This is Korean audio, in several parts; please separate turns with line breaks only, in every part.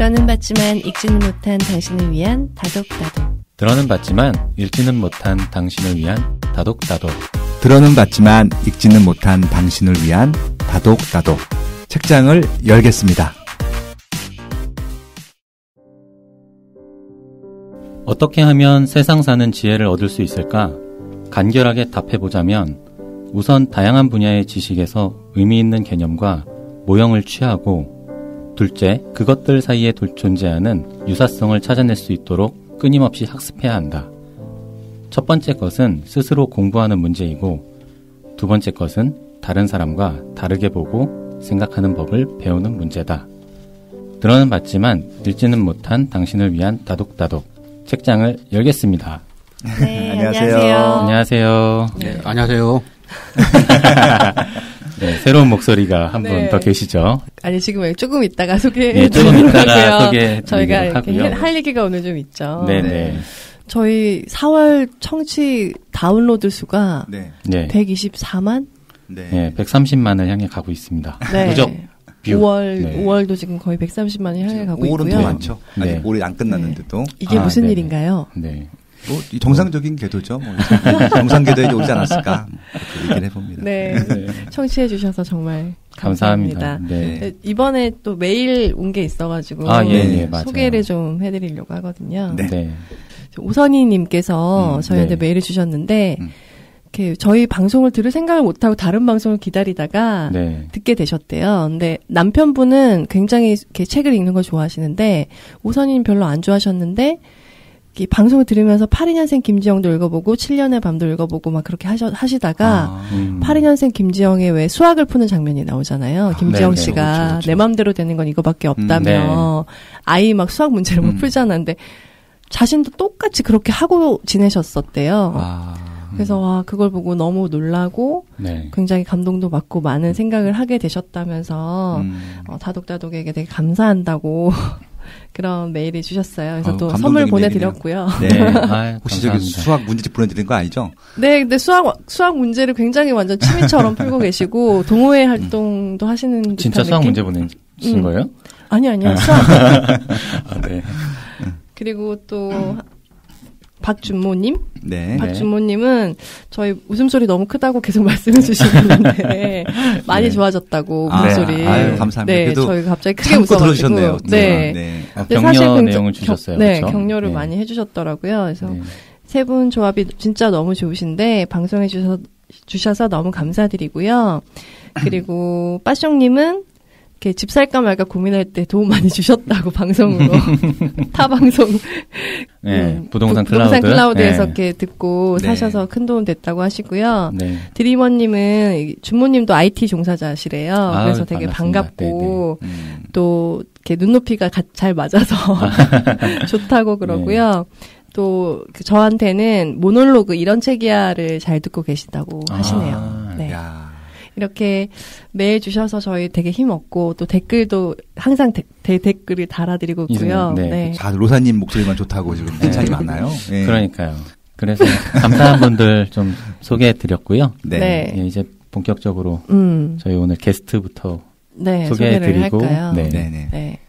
들어는 봤지만 읽지는 못한 당신을 위한 다독다독.
들어는 봤지만 읽지는 못한 당신을 위한 다독다독.
들어는 봤지만 읽지는 못한 당신을 위한 다독다독. 책장을 열겠습니다.
어떻게 하면 세상 사는 지혜를 얻을 수 있을까? 간결하게 답해보자면 우선 다양한 분야의 지식에서 의미 있는 개념과 모형을 취하고, 둘째, 그것들 사이에 존재하는 유사성을 찾아낼 수 있도록 끊임없이 학습해야 한다. 첫 번째 것은 스스로 공부하는 문제이고, 두 번째 것은 다른 사람과 다르게 보고 생각하는 법을 배우는 문제다. 들어는 봤지만 읽지는 못한 당신을 위한 다독다독. 책장을 열겠습니다.
네,
안녕하세요.
안녕하세요.
네, 안녕하세요.
네, 새로운 목소리가 한 분 더 계시죠?
아니, 지금 조금 있다가
네, 조금 있다가 소개해드리도록
저희가 이렇게
하고요.
할 얘기가 오늘 좀 있죠.
네네.
저희 4월 청취 다운로드 수가
네.
124만?
네, 130만을 향해 가고 있습니다.
네.
누적 뷰.
5월도 지금 거의 130만을 향해 가고
5월은
있고요.
더 많죠. 아직
네.
올해 안 끝났는데도.
이게 무슨
네네.
일인가요?
네.
뭐 정상적인 궤도죠. 뭐 정상 궤도에 오지 않았을까? 그렇게 얘기를 해봅니다.
네. 청취해 주셔서 정말
감사합니다.
감사합니다.
네.
네, 이번에 또 메일 온 게 있어가지고
예, 맞아요.
소개를 좀 해드리려고 하거든요.
네.
네.
오선희님께서 저희한테
네.
메일을 주셨는데 이렇게 저희 방송을 들을 생각을 못하고 다른 방송을 기다리다가
네.
듣게 되셨대요. 근데 남편분은 굉장히 이렇게 책을 읽는 걸 좋아하시는데 오선희님 별로 안 좋아하셨는데 이 방송을 들으면서 82년생 김지영도 읽어보고 7년의 밤도 읽어보고 막 그렇게 하시다가 82년생 김지영의 왜 수학을 푸는 장면이 나오잖아요. 김지영
네네.
씨가
그렇죠.
내 맘대로 되는 건 이거밖에 없다며 아이 막 수학 문제를 막 풀잖아. 근데 자신도 똑같이 그렇게 하고 지내셨었대요. 그래서 와 그걸 보고 너무 놀라고
네.
굉장히 감동도 받고 많은 생각을 하게 되셨다면서 다독다독에게 되게 감사한다고 그런 메일을 주셨어요. 그래서 또 선물 보내드렸고요.
네.
아,
혹시 저기 수학 문제집 보내드린 거 아니죠?
네, 근데 수학 문제를 굉장히 완전 취미처럼 풀고 계시고 동호회 활동도 하시는 듯한
진짜 수학
느낌?
문제 보내신 거예요?
아니요, 수학.
아, 네.
그리고 또 박준모님?
네.
박준모님은 저희 웃음소리 너무 크다고 계속 말씀해 주시는데 많이 좋아졌다고 목소리.
아유, 감사합니다.
네,
그래도
저희가 갑자기 크게
참고
웃어가지고.
들어주셨네요.
네.
네.
근데
격려
사실
내용을 주셨어요.
네,
그렇죠?
격려를
네.
많이 해주셨더라고요. 그래서
네.
세 분 조합이 진짜 너무 좋으신데 방송해 주셔서 너무 감사드리고요. 그리고 빠숑님은 이렇게 집 살까 말까 고민할 때 도움 많이 주셨다고 방송으로 타 방송
네, 부동산
클라우드에서
네.
이렇게 듣고
네.
사셔서 큰 도움 됐다고 하시고요.
네.
드리머님은 준모님도 IT 종사자시래요.
아유,
그래서 되게
반갑습니다.
반갑고 또 이렇게 눈높이가 잘 맞아서 좋다고 그러고요. 또 저한테는 모놀로그 이런 책이야를 잘 듣고 계신다고 하시네요. 네.
야.
이렇게 메일 주셔서 저희 되게 힘없고 또 댓글도 항상 댓글을 달아드리고 있고요.
네.
네.
자, 로사님 목소리만 좋다고 지금 칭찬이 많나요? 네.
그러니까요. 그래서 감사한 분들 좀 소개해드렸고요.
네.
예, 이제 본격적으로 저희 오늘 게스트부터
네,
소개해드리고
소개를 할까요?
네.
네네.
네.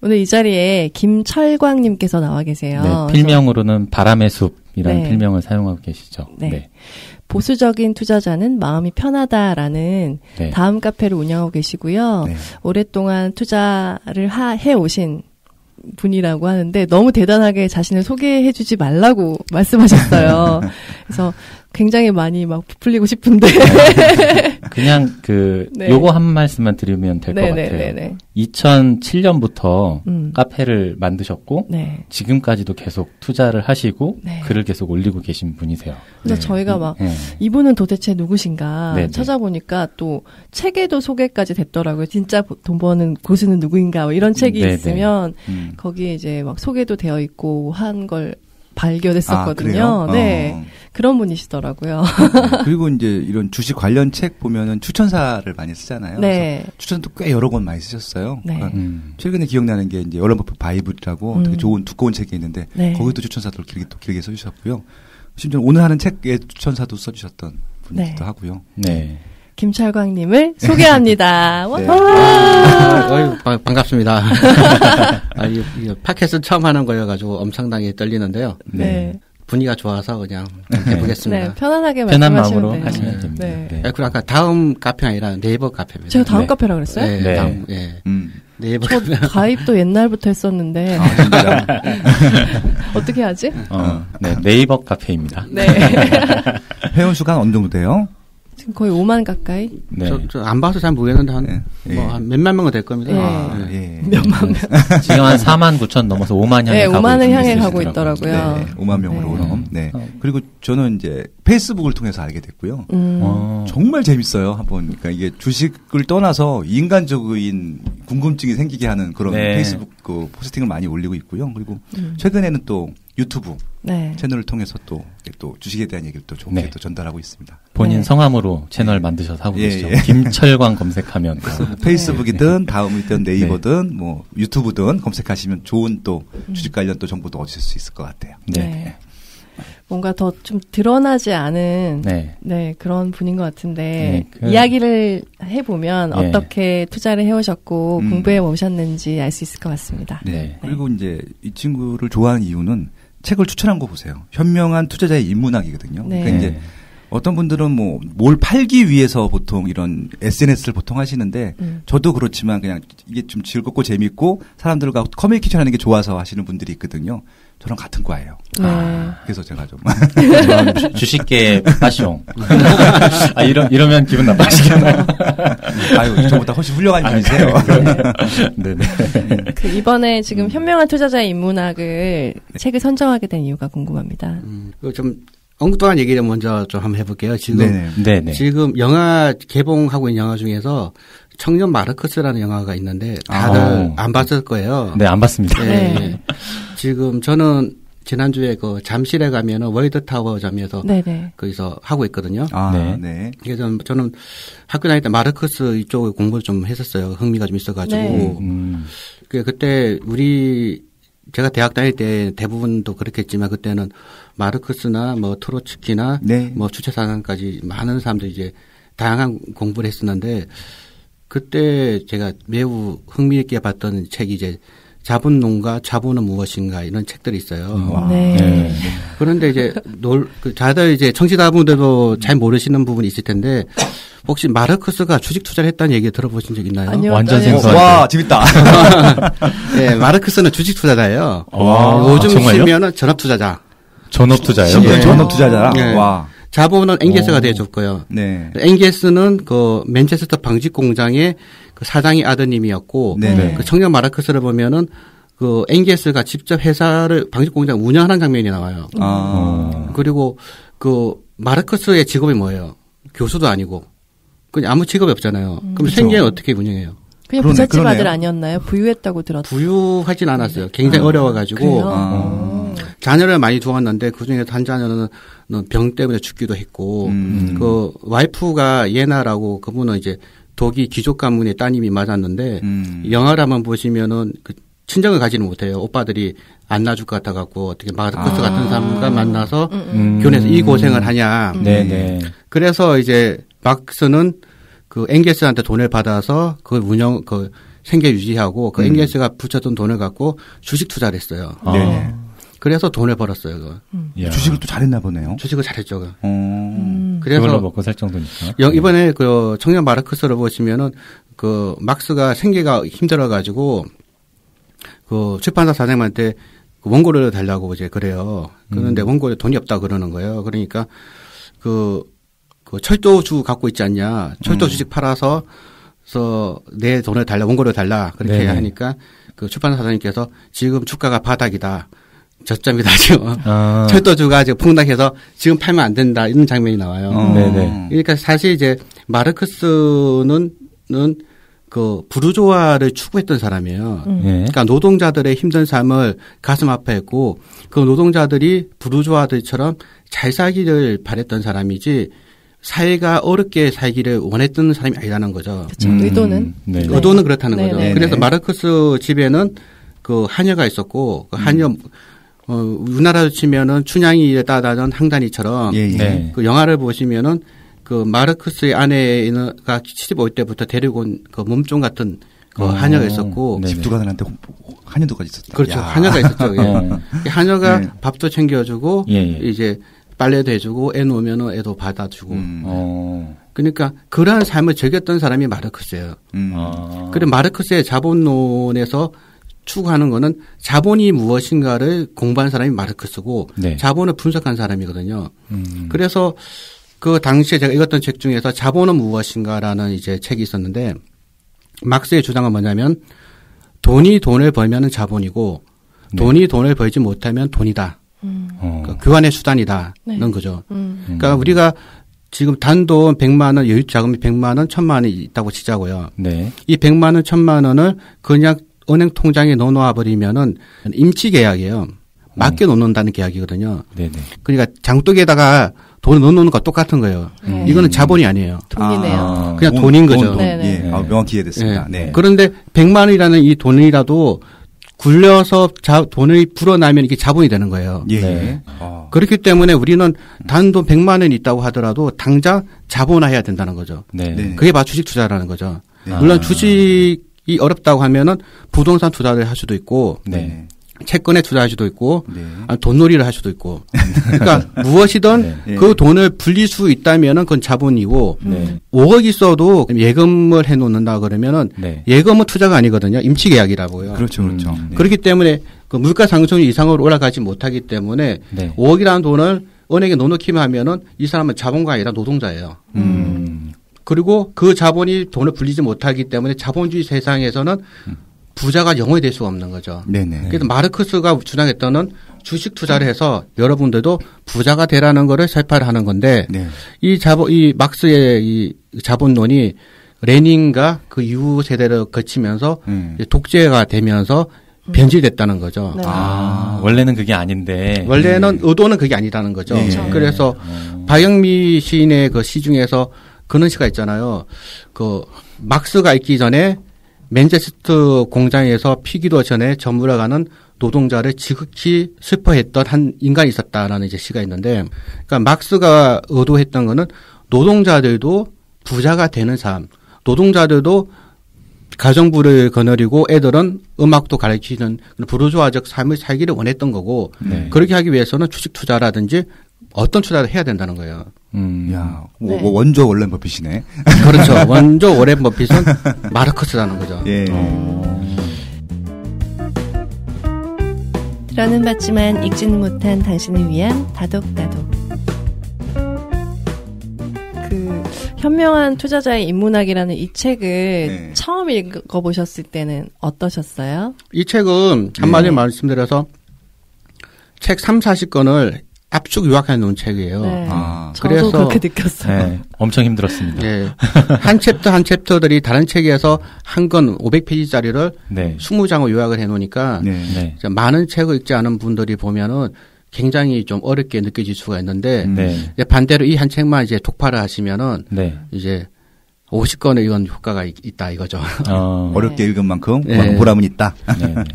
오늘 이 자리에 김철광님께서 나와 계세요.
네, 필명으로는 바람의 숲이라는
네.
필명을 사용하고 계시죠.
네. 보수적인 투자자는 마음이 편하다라는
네.
다음 카페를 운영하고 계시고요.
네.
오랫동안 투자를 해오신 분이라고 하는데 너무 대단하게 자신을 소개해주지 말라고 말씀하셨어요. 그래서 굉장히 많이 막 부풀리고 싶은데.
그냥
네.
요거 한 말씀만 드리면 될 것 같아요. 2007년부터 카페를 만드셨고
네.
지금까지도 계속 투자를 하시고
네.
글을 계속 올리고 계신 분이세요.
그래서 저희가 막
네.
이분은 도대체 누구신가
네네.
찾아보니까 또 책에도 소개까지 됐더라고요. 진짜 돈 버는 고수는 누구인가 뭐 이런 책이
네네.
있으면 거기에 이제 막 소개도 되어 있고 한 걸 발견했었거든요.
아, 그래요?
네. 그런 분이시더라고요.
그리고 이제 이런 주식 관련 책 보면은 추천사를 많이 쓰잖아요.
네.
그래서 추천도 꽤 여러 권 많이 쓰셨어요.
네.
그러니까 최근에 기억나는 게 이제 워런 버핏 바이블이라고 되게 좋은 두꺼운 책이 있는데
네.
거기도 추천사도 길게 써주셨고요. 심지어 오늘 하는 책의 추천사도 써주셨던 분이기도
네.
하고요.
네.
김철광님을 소개합니다. 와.
반갑습니다. 이 팟캐스트 처음 하는 거여가지고 엄청나게 떨리는데요.
네.
분위기가 좋아서 그냥 해보겠습니다.
네, 편안하게
편한
말씀하시면
마음으로
돼요.
하시면 됩니다.
네.
네.
그리고 아까 다음 카페가 아니라 네이버 카페입니다.
제가 다음
네.
카페라 그랬어요?
네,
네.
다음, 네이버
저
카페.
가입도 옛날부터 했었는데
진짜.
어떻게 하지?
네, 네이버 카페입니다.
네.
회원 수가 어느 정도 돼요?
지금 거의 5만 가까이.
네.
저 안 봐서 잘 모르겠는데 한 몇만 명은 될 겁니다.
네.
예.
몇만 명.
지금 한 4만 9천 넘어서 5만 향해
네,
가고
5만을 향해
있으시더라고요.
가고 있더라고요.
네, 5만 명으로 그럼. 네. 그리고 저는 이제 페이스북을 통해서 알게 됐고요. 정말 재밌어요. 한번 그러니까 이게 주식을 떠나서 인간적인 궁금증이 생기게 하는 그런
네.
페이스북 그 포스팅을 많이 올리고 있고요. 그리고 최근에는 또 유튜브
네.
채널을 통해서 또 주식에 대한 얘기를 또 좋게
네.
또 전달하고 있습니다.
본인
네.
성함으로 채널 만드셔서 하고
예,
계시죠.
예.
김철광 검색하면.
뭐 페이스북이든 다음이든 네이버든 뭐 유튜브든 검색하시면 좋은 또 주식 관련 또 정보도 얻으실 수 있을 것 같아요.
네.
네. 뭔가 더 좀 드러나지 않은
네.
그런 분인 것 같은데
네,
이야기를 해보면
네.
어떻게 투자를 해오셨고 공부해 오셨는지 알 수 있을 것 같습니다.
네.
그리고 이제 이 친구를 좋아하는 이유는 책을 추천한 거 보세요. 현명한 투자자의 인문학이거든요.
네.
그러니까 이제 어떤 분들은 뭐 뭘 팔기 위해서 보통 이런 SNS를 보통 하시는데 저도 그렇지만 그냥 이게 좀 즐겁고 재밌고 사람들과 커뮤니케이션 하는 게 좋아서 하시는 분들이 있거든요. 저랑 같은 과예요.
네.
그래서 제가 좀
주식계 빠숑. 이러면 기분 나빠지겠나요?
아유, 저보다 훨씬 훌륭한 분이세요.
네네.
그 이번에 지금 현명한 투자자의 인문학을 책을 선정하게 된 이유가 궁금합니다.
좀 엉뚱한 얘기를 먼저 좀 한번 해볼게요. 지금
네네.
지금 영화 개봉하고 있는 영화 중에서 청년 마르크스라는 영화가 있는데 다들 안 봤을 거예요.
네, 안 봤습니다.
네. 지금 저는 지난주에 그 잠실에 가면은 월드타워점에서 거기서 하고 있거든요.
네.
그래서 저는 학교 다닐 때 마르크스 이쪽을 공부를 좀 했었어요. 흥미가 좀 있어가지고. 그때 제가 대학 다닐 때 대부분도 그렇겠지만 그때는 마르크스나 뭐 트로츠키나 뭐 주체사상까지 많은 사람들이 이제 다양한 공부를 했었는데 그때 제가 매우 흥미있게 봤던 책이 이제 자본론과 자본은 무엇인가 이런 책들이 있어요.
네.
그런데 이제 다들 이제 청취자분들도 잘 모르시는 부분이 있을 텐데 혹시 마르크스가 주식 투자를 했다는 얘기 들어보신 적 있나요?
아니요.
완전 생소한.
와, 재밌다.
네, 마르크스는 주식 투자자예요.
와,
요즘
정말요?
치면은 전업 투자자.
전업 투자예요?
네. 전업 투자자라.
네.
와.
자본은 앵게스가 되어줬고요.
네.
앵게스는 그 맨체스터 방직 공장의 그 사장의 아드님이었고,
네.
그 청년 마르크스를 보면은 그 앵게스가 직접 회사를 방직 공장 운영하는 장면이 나와요. 그리고 그 마르크스의 직업이 뭐예요? 교수도 아니고, 그냥 아무 직업이 없잖아요. 그럼 생계는 어떻게 운영해요?
그냥 부잣집 아들 아니었나요? 부유했다고 들었어요.
부유하진 않았어요. 굉장히 어려워가지고. 자녀를 많이 두었는데 그중에 한 자녀는 병 때문에 죽기도 했고, 그 와이프가 예나라고 그분은 이제 독일 귀족 가문의 따님이 맞았는데, 영화를 한번 보시면은 그 친정을 가지는 못해요. 오빠들이 안 놔줄 것 같아갖고 어떻게 마르크스 같은 사람과 만나서 교내에서 이 고생을 하냐.
네네.
그래서 이제 막스는 그 앵게스한테 돈을 받아서 그 생계 유지하고 그 앵게스가 붙였던 돈을 갖고 주식 투자를 했어요.
네.
그래서 돈을 벌었어요. 그거.
주식을 또 잘했나 보네요.
주식을 잘했죠.
그래서 그걸로 먹고 살 정도니까.
이번에 그 청년 마르크스를 보시면은 그 막스가 생계가 힘들어가지고 그 출판사 사장님한테 그 원고를 달라고 이제 그래요. 그런데 원고에 돈이 없다 그러는 거예요. 그러니까 그 철도주 갖고 있지 않냐. 철도 주식 팔아서 내 돈을 달라, 원고를 달라. 그렇게
네네.
하니까 그 출판사 사장님께서 지금 주가가 바닥이다. 저점이다, 지금. 철도주가 지금 폭락해서 지금 팔면 안 된다. 이런 장면이 나와요.
네네.
그러니까 사실 이제 마르크스는 그 부르조아를 추구했던 사람이에요. 그러니까 노동자들의 힘든 삶을 가슴 아파했고 그 노동자들이 부르조아들처럼 잘 살기를 바랬던 사람이지 사회가 어렵게 살기를 원했던 사람이 아니라는 거죠.
그렇죠. 의도는?
네.
의도는 그렇다는 거죠.
네네.
그래서 마르크스 집에는 그 하녀가 있었고 그 하녀 우리나라로 치면은 춘향이에 따다던 항단이처럼
예.
그 영화를 보시면은 그 마르크스의 아내가 75일 때부터 데리고 온 그 몸종 같은 그 하녀가 있었고
집주가들한테 하녀도까지 있었다.
그렇죠.
야.
하녀가 있었죠. 예. 하녀가
네.
밥도 챙겨주고 이제 빨래도 해주고 애 놓으면은 애도 받아주고. 그러니까 그러한 삶을 즐겼던 사람이 마르크스예요. 그리고 마르크스의 자본론에서 추구하는 거는 자본이 무엇인가를 공부한 사람이 마르크스고 자본을 분석한 사람이거든요. 그래서 그 당시에 제가 읽었던 책 중에서 자본은 무엇인가라는 이제 책이 있었는데 막스의 주장은 뭐냐면 돈이 돈을 벌면은 자본이고 돈이 돈을 벌지 못하면 돈이다. 그러니까 교환의 수단이다는 거죠. 그러니까 우리가 지금 단돈 100만 원, 여유 자금이 100만 원, 1000만 원이 있다고 치자고요. 이 100만 원, 1000만 원을 그냥 은행 통장에 넣어놓아 버리면은 임치 계약이에요. 맡겨 놓는다는 계약이거든요. 그러니까 장독에다가 돈을 넣어놓는 거 똑같은 거예요. 이거는 자본이 아니에요.
돈이네요.
그냥 돈인 거죠.
예. 명확히 이해됐습니다.
네. 그런데 100만 원이라는 이 돈이라도 굴려서 돈을 불어나면 이게 자본이 되는 거예요. 그렇기 때문에 우리는 단돈 100만 원이 있다고 하더라도 당장 자본화해야 된다는 거죠. 그게 바로 주식 투자라는 거죠. 물론 주식이 어렵다고 하면은 부동산 투자를 할 수도 있고 채권에 투자할 수도 있고 돈놀이를 할 수도 있고 그러니까 무엇이든 그 돈을 불릴 수 있다면은 그건 자본이고 5억 있어도 예금을 해놓는다 그러면은 예금은 투자가 아니거든요. 임치계약이라고요.
그렇죠.
그렇기 때문에 그 물가 상승률 이상으로 올라가지 못하기 때문에 5억이라는 돈을 은행에 넣어놓기만 하면은 이 사람은 자본가 아니라 노동자예요. 그리고 그 자본이 돈을 불리지 못하기 때문에 자본주의 세상에서는 부자가 영원히 될 수가 없는 거죠. 그래서 마르크스가 주장했던 주식 투자를 해서 여러분들도 부자가 되라는 거를 설파를 하는 건데 이 막스의 이 자본론이 레닌과 그 이후 세대를 거치면서 독재가 되면서 변질됐다는 거죠.
원래는 그게 아닌데.
원래는 의도는 그게 아니라는 거죠. 그래서 박영미 시인의 그 시 중에서 그런 시가 있잖아요. 그 막스가 있기 전에 맨체스터 공장에서 피기도 전에 저물어가는 노동자를 지극히 슬퍼했던 한 인간이 있었다라는 이제 시가 있는데, 그러니까 막스가 의도했던 거는 노동자들도 부자가 되는 삶, 노동자들도 가정부를 거느리고 애들은 음악도 가르치는 부르주아적 삶을 살기를 원했던 거고, 그렇게 하기 위해서는 주식 투자라든지 어떤 투자를 해야 된다는 거예요.
원조 워렌 버핏이네.
그렇죠. 원조 워렌 버핏은 마르크스라는 거죠.
들어는 봤지만 읽지는 못한 당신을 위한 다독다독. 그 현명한 투자자의 인문학이라는 이 책을 처음 읽어보셨을 때는 어떠셨어요?
이 책은 한마디로 말씀드려서 책 3, 40권을 압축 요약해 놓은 책이에요.
저도
그래서
그렇게 느꼈어요.
엄청 힘들었습니다.
한 챕터 한 챕터들이 다른 책에서 한 권 500페이지짜리를 20장을 요약을 해 놓으니까 많은 책을 읽지 않은 분들이 보면은 굉장히 좀 어렵게 느껴질 수가 있는데 반대로 이 한 책만 이제 독파를 하시면은 이제 50권을 읽은 효과가 있다 이거죠.
어렵게 읽은 만큼 보람은 있다.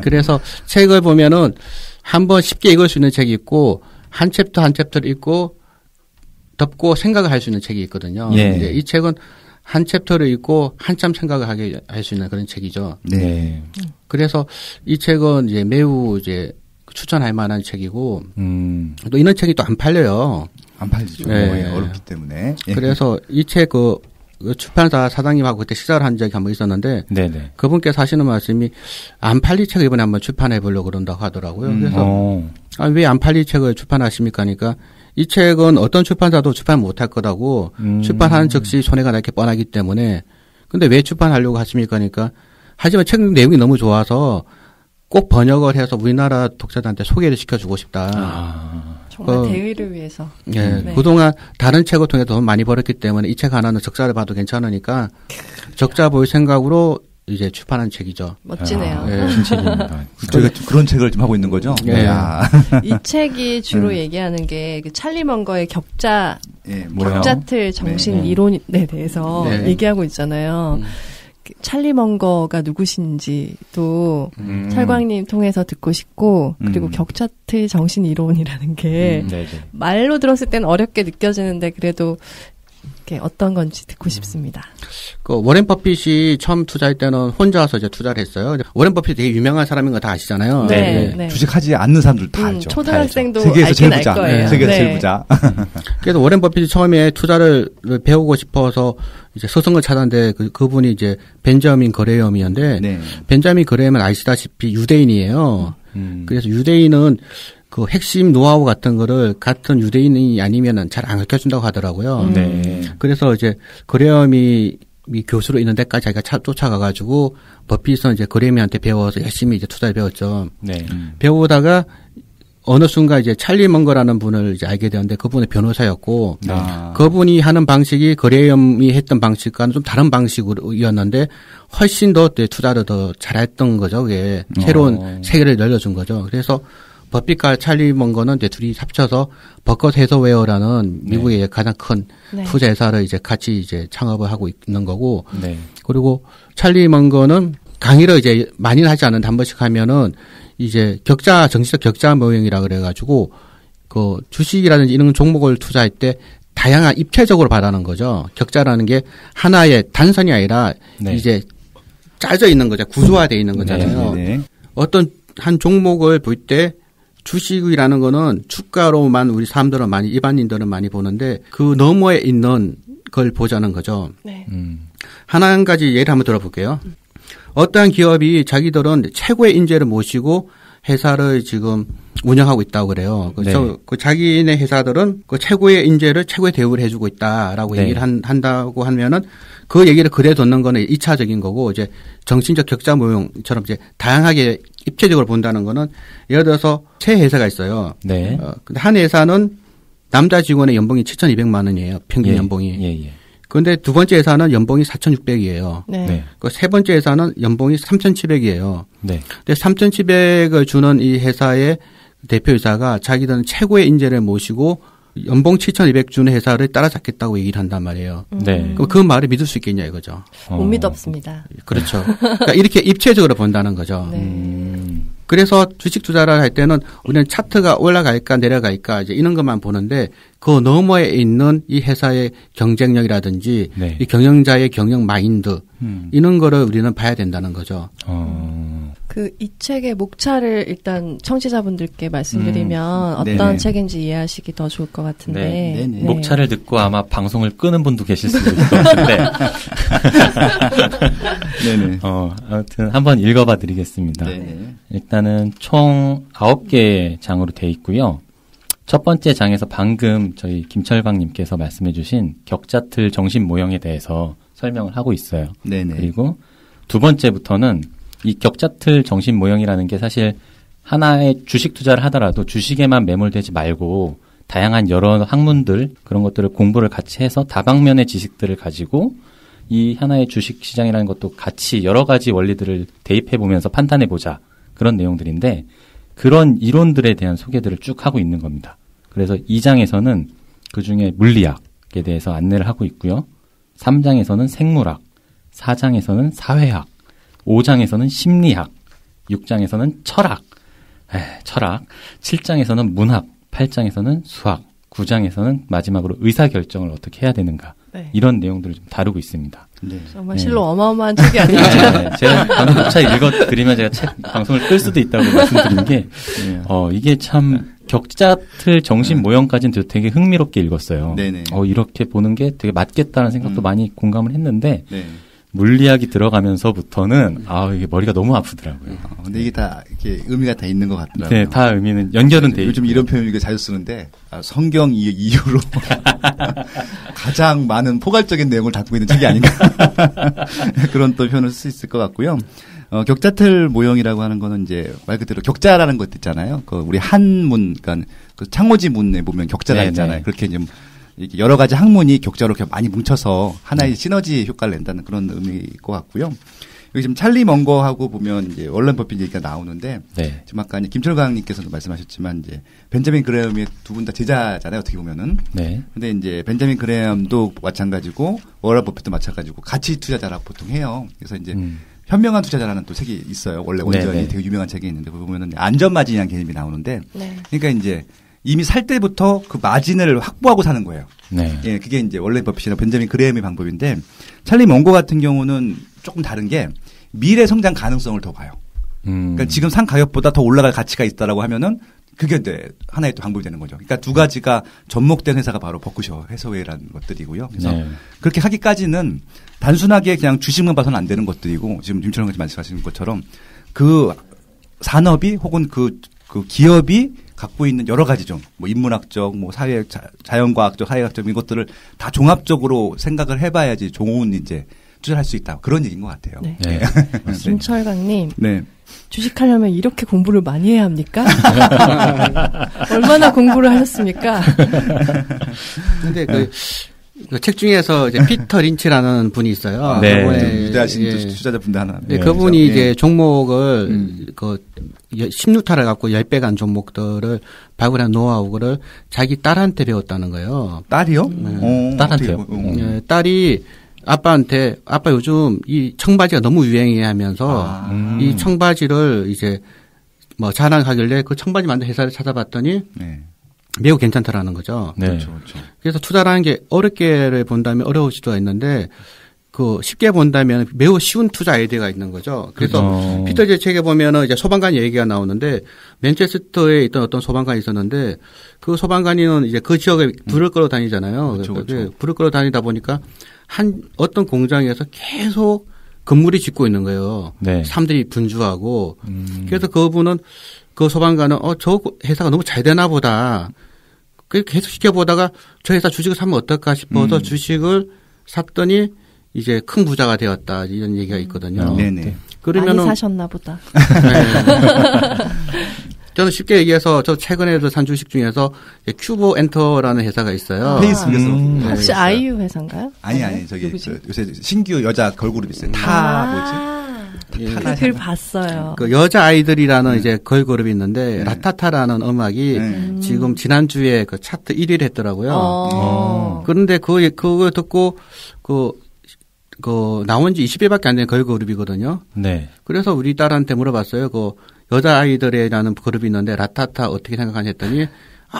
그래서 책을 보면은 한번 쉽게 읽을 수 있는 책이 있고 한 챕터 한 챕터를 읽고 덮고 생각을 할 수 있는 책이 있거든요. 이 책은 한 챕터를 읽고 한참 생각을 하게 할 수 있는 그런 책이죠. 그래서 이 책은 이제 매우 이제 추천할 만한 책이고 또 이런 책이 또 안 팔려요.
안 팔리죠. 어렵기 때문에.
그래서 이 책 그 출판사 사장님하고 그때 식사를 한 적이 한 번 있었는데 그분께서 하시는 말씀이 안 팔릴 책을 이번에 한번 출판해 보려고 그런다고 하더라고요. 그래서 왜 안 팔릴 책을 출판하십니까? 하니까 이 책은 어떤 출판사도 출판 못할 거라고 출판하는 즉시 손해가 날 게 뻔하기 때문에 근데 왜 출판하려고 하십니까? 하니까 하지만 책 내용이 너무 좋아서 꼭 번역을 해서 우리나라 독자들한테 소개를 시켜주고 싶다.
정말 대의를 위해서.
그동안 다른 책을 통해 돈 많이 벌었기 때문에 이 책 하나는 적자를 봐도 괜찮으니까 적자 볼 생각으로 이제 출판한 책이죠.
멋지네요.
저희가 그런 책을 좀 하고 있는 거죠.
이 책이 주로 얘기하는 게 그 찰리 먼거의 격자틀 정신 이론에 대해서 얘기하고 있잖아요. 찰리 먼거가 누구신지도 철광님 통해서 듣고 싶고 그리고 격자틀 정신 이론이라는 게 말로 들었을 땐 어렵게 느껴지는데 그래도 이렇게 어떤 건지 듣고 싶습니다.
그 워렌 버핏이 처음 투자할 때는 혼자서 이제 투자를 했어요. 워렌 버핏이 되게 유명한 사람인 거 다 아시잖아요.
네, 네.
주식하지 않는 사람들 다 알죠.
초등학생도
세계에서 제일
알긴
부자.
알 거예요.
세계에서
네.
제일 부자.
그래서 워렌 버핏이 처음에 투자를 배우고 싶어서 이제 스승을 찾았는데 그분이 이제 벤자민 그레엄이었는데
네.
벤자민 그레엄은 아시다시피 유대인이에요. 그래서 유대인은 그 핵심 노하우 같은 거를 같은 유대인이 아니면은 잘 안 가르쳐준다고 하더라고요.
네.
그래서 이제 그레엄이 교수로 있는 데까지 자기가 쫓아가가지고 버핏은 이제 그레엄이한테 배워서 열심히 이제 투자를 배웠죠.
네.
배우다가 어느 순간 이제 찰리 먼거라는 분을 이제 알게 되었는데 그분의 변호사였고 그분이 하는 방식이 그레엄이 했던 방식과는 좀 다른 방식이었는데 훨씬 더 투자를 더 잘했던 거죠. 그게 새로운 세계를 열려준 거죠. 그래서 버핏과 찰리 먼거는 이제 둘이 합쳐서 버컷 해서웨어라는 미국의 네. 가장 큰 네. 투자 회사를 이제 같이 이제 창업을 하고 있는 거고. 네. 그리고 찰리 먼거는 강의를 이제 많이는 하지 않는데 한 번씩 하면은 이제 정치적 격자 모형이라 그래가지고 그 주식이라든지 이런 종목을 투자할 때 다양한 입체적으로 바라는 거죠. 격자라는 게 하나의 단선이 아니라 네. 이제 짜져 있는 거죠. 구조화되어 있는 거잖아요. 네. 어떤 한 종목을 볼 때 주식이라는 거는 주가로만 우리 사람들은 많이 일반인들은 많이 보는데 그 너머에 있는 걸 보자는 거죠. 네. 한 가지 예를 한번 들어볼게요. 어떠한 기업이 자기들은 최고의 인재를 모시고 회사를 지금 운영하고 있다고 그래요. 그래서 네. 그 자기네 회사들은 그 최고의 인재를 최고의 대우를 해주고 있다라고 네. 얘기를 한다고 하면은 그 얘기를 그래 뒀는 거는 2차적인 거고 이제 정신적 격자 모형처럼 이제 다양하게 입체적으로 본다는 거는 예를 들어서 세 회사가 있어요. 네. 근데 한 회사는 남자 직원의 연봉이 7,200만 원이에요. 평균
예.
연봉이.
예. 예.
그런데 두 번째 회사는 연봉이 4,600이에요. 네. 네. 그 세 번째 회사는 연봉이 3,700이에요. 네. 근데 3,700을 주는 이 회사의 대표이사가 자기들은 최고의 인재를 모시고 연봉 7,200 주는 회사를 따라잡겠다고 얘기를 한단 말이에요. 네. 그럼 그 말을 믿을 수 있겠냐 이거죠.
못 믿었습니다.
그렇죠. 그러니까 이렇게 입체적으로 본다는 거죠. 네. 그래서 주식 투자를 할 때는 우리는 차트가 올라갈까 내려갈까 이제 이런 것만 보는데 그 너머에 있는 이 회사의 경쟁력이라든지 네. 이 경영자의 경영 마인드 이런 거를 우리는 봐야 된다는 거죠.
그 이 책의 목차를 일단 청취자분들께 말씀드리면 어떤 책인지 이해하시기 더 좋을 것 같은데
네. 네. 목차를 듣고 아마 방송을 끄는 분도 계실 수도 있을 것 같은데 네네. 아무튼 한번 읽어봐 드리겠습니다. 네네. 일단은 총 9개의 장으로 되어 있고요. 첫 번째 장에서 방금 저희 김철광님께서 말씀해주신 격자틀 정신 모형에 대해서 설명을 하고 있어요. 네네. 그리고 두 번째부터는 이 격자틀 정신 모형이라는 게 사실 하나의 주식 투자를 하더라도 주식에만 매몰되지 말고 다양한 여러 학문들 그런 것들을 공부를 같이 해서 다방면의 지식들을 가지고 이 하나의 주식 시장이라는 것도 같이 여러 가지 원리들을 대입해 보면서 판단해 보자 그런 내용들인데 그런 이론들에 대한 소개들을 쭉 하고 있는 겁니다. 그래서 2장에서는 그중에 물리학에 대해서 안내를 하고 있고요. 3장에서는 생물학, 4장에서는 사회학, 5장에서는 심리학, 6장에서는 철학, 7장에서는 문학, 8장에서는 수학, 9장에서는 마지막으로 의사결정을 어떻게 해야 되는가 네. 이런 내용들을 좀 다루고 있습니다.
네. 정말 실로 어마어마한 책이 아니죠.
네. 제가 방금 목차 읽어드리면 제가 책 방송을 끌 수도 있다고 말씀드린 게 이게 참 격자틀 정신 모형까지는 되게 흥미롭게 읽었어요. 네네. 이렇게 보는 게 되게 맞겠다는 생각도 많이 공감을 했는데 네. 물리학이 들어가면서부터는 이게 머리가 너무 아프더라고요.
근데 이게 다 이렇게 의미가 다 있는 것 같더라고요.
네, 다 의미는 연결은 돼 있고.
요즘 이런 표현 자주 쓰는데 성경 이후로 가장 많은 포괄적인 내용을 담고 있는 책이 아닌가 그런 또 표현을 쓸 수 있을 것 같고요. 격자틀 모형이라고 하는 거는 이제 말 그대로 격자라는 것도 있잖아요. 우리 한문, 그러니까 그 창호지 문에 보면 격자가 네네. 있잖아요. 그렇게 이제 이렇게 여러 가지 학문이 격자로 이렇게 많이 뭉쳐서 하나의 시너지 효과를 낸다는 그런 의미일 것 같고요. 여기 지금 찰리 먼거하고 보면 이제 워렌 버핏 얘기가 나오는데 네. 지금 아까 이제 김철광님께서도 말씀하셨지만 이제 벤자민 그레엄이 두 분 다 제자잖아요. 어떻게 보면은. 네. 근데 이제 벤자민 그레엄도 마찬가지고 워렌 버핏도 마찬가지고 가치 투자자라고 보통 해요. 그래서 이제 현명한 투자자라는 또 책이 있어요. 원래 원전이 되게 유명한 책이 있는데 보면은 안전마진이라는 개념이 나오는데 네. 그러니까 이제 이미 살 때부터 그 마진을 확보하고 사는 거예요.
네.
예, 그게 이제 원래 버핏이나 벤자민 그레햄의 방법인데 찰리 먼고 같은 경우는 조금 다른 게 미래 성장 가능성을 더 봐요. 그러니까 지금 산 가격보다 더 올라갈 가치가 있다라고 하면은 그게 이제 하나의 또 방법이 되는 거죠. 그러니까 두 가지가 접목된 회사가 바로 버크셔 해서웨이라는 것들이고요. 그래서
네.
그렇게 하기까지는 단순하게 그냥 주식만 봐서는 안 되는 것들이고 지금 임철원 교수님 말씀하시는 것처럼 그 산업이 혹은 그 기업이 갖고 있는 여러 가지 좀 뭐 인문학적, 뭐 사회 자연과학적, 사회학적 이것들을 다 종합적으로 생각을 해봐야지 좋은 이제 투자할 수 있다 그런 얘기인 것 같아요.
네.
네.
김철강님.
네.
주식하려면 이렇게 공부를 많이 해야 합니까? 얼마나 공부를 하셨습니까?
근데 그 책 중에서 이제 피터 린치라는 분이 있어요.
네.
위대하신 투자자분들 하나.
네, 그분이 이제 종목을 그 16타를 갖고 10배 간 종목들을 발굴한 노하우를 자기 딸한테 배웠다는 거예요.
딸이요?
딸한테요?
네, 딸이 아빠한테 아빠 요즘 이 청바지가 너무 유행해 하면서 이 청바지를 이제 뭐 자랑하길래 그 청바지 만든 회사를 찾아봤더니
네.
매우 괜찮다라는 거죠.
네.
그렇죠.
그래서 투자라는 게 어렵게를 본다면 어려울 수도 있는데 그 쉽게 본다면 매우 쉬운 투자 아이디어가 있는 거죠. 그래서 피터 제 책에 보면은 이제 소방관 얘기가 나오는데 맨체스터에 있던 어떤 소방관이 있었는데 그 소방관이는 이제 그 지역에 불을 끌어 다니잖아요.
그렇죠.
불을 끌어 다니다 보니까 어떤 공장에서 계속 건물이 짓고 있는 거예요.
네.
사람들이 분주하고 그래서 그분은 그 소방관은 저 회사가 너무 잘 되나 보다. 계속 지켜보다가 저 회사 주식을 사면 어떨까 싶어서 주식을 샀더니 이제 큰 부자가 되었다 이런 얘기가 있거든요.
네네.
그러면은
많이 사셨나 보다.
네. 저는 쉽게 얘기해서 저 최근에도 산 주식 중에서 큐브 엔터라는 회사가 있어요.
페이스북에서
혹시
네,
아이유 회사인가요?
아니 저기 요새 신규 여자 걸그룹 있어요.
글 봤어요.
그 여자 아이들이라는 이제 걸그룹이 있는데 라타타라는 음악이 지금 지난주에 그 차트 1위를 했더라고요. 그런데 그거 듣고 나온 지 20일밖에 안 된 걸그룹이거든요.
네.
그래서 우리 딸한테 물어봤어요. 그 여자 아이들이라는 그룹이 있는데 라타타 어떻게 생각하냐 했더니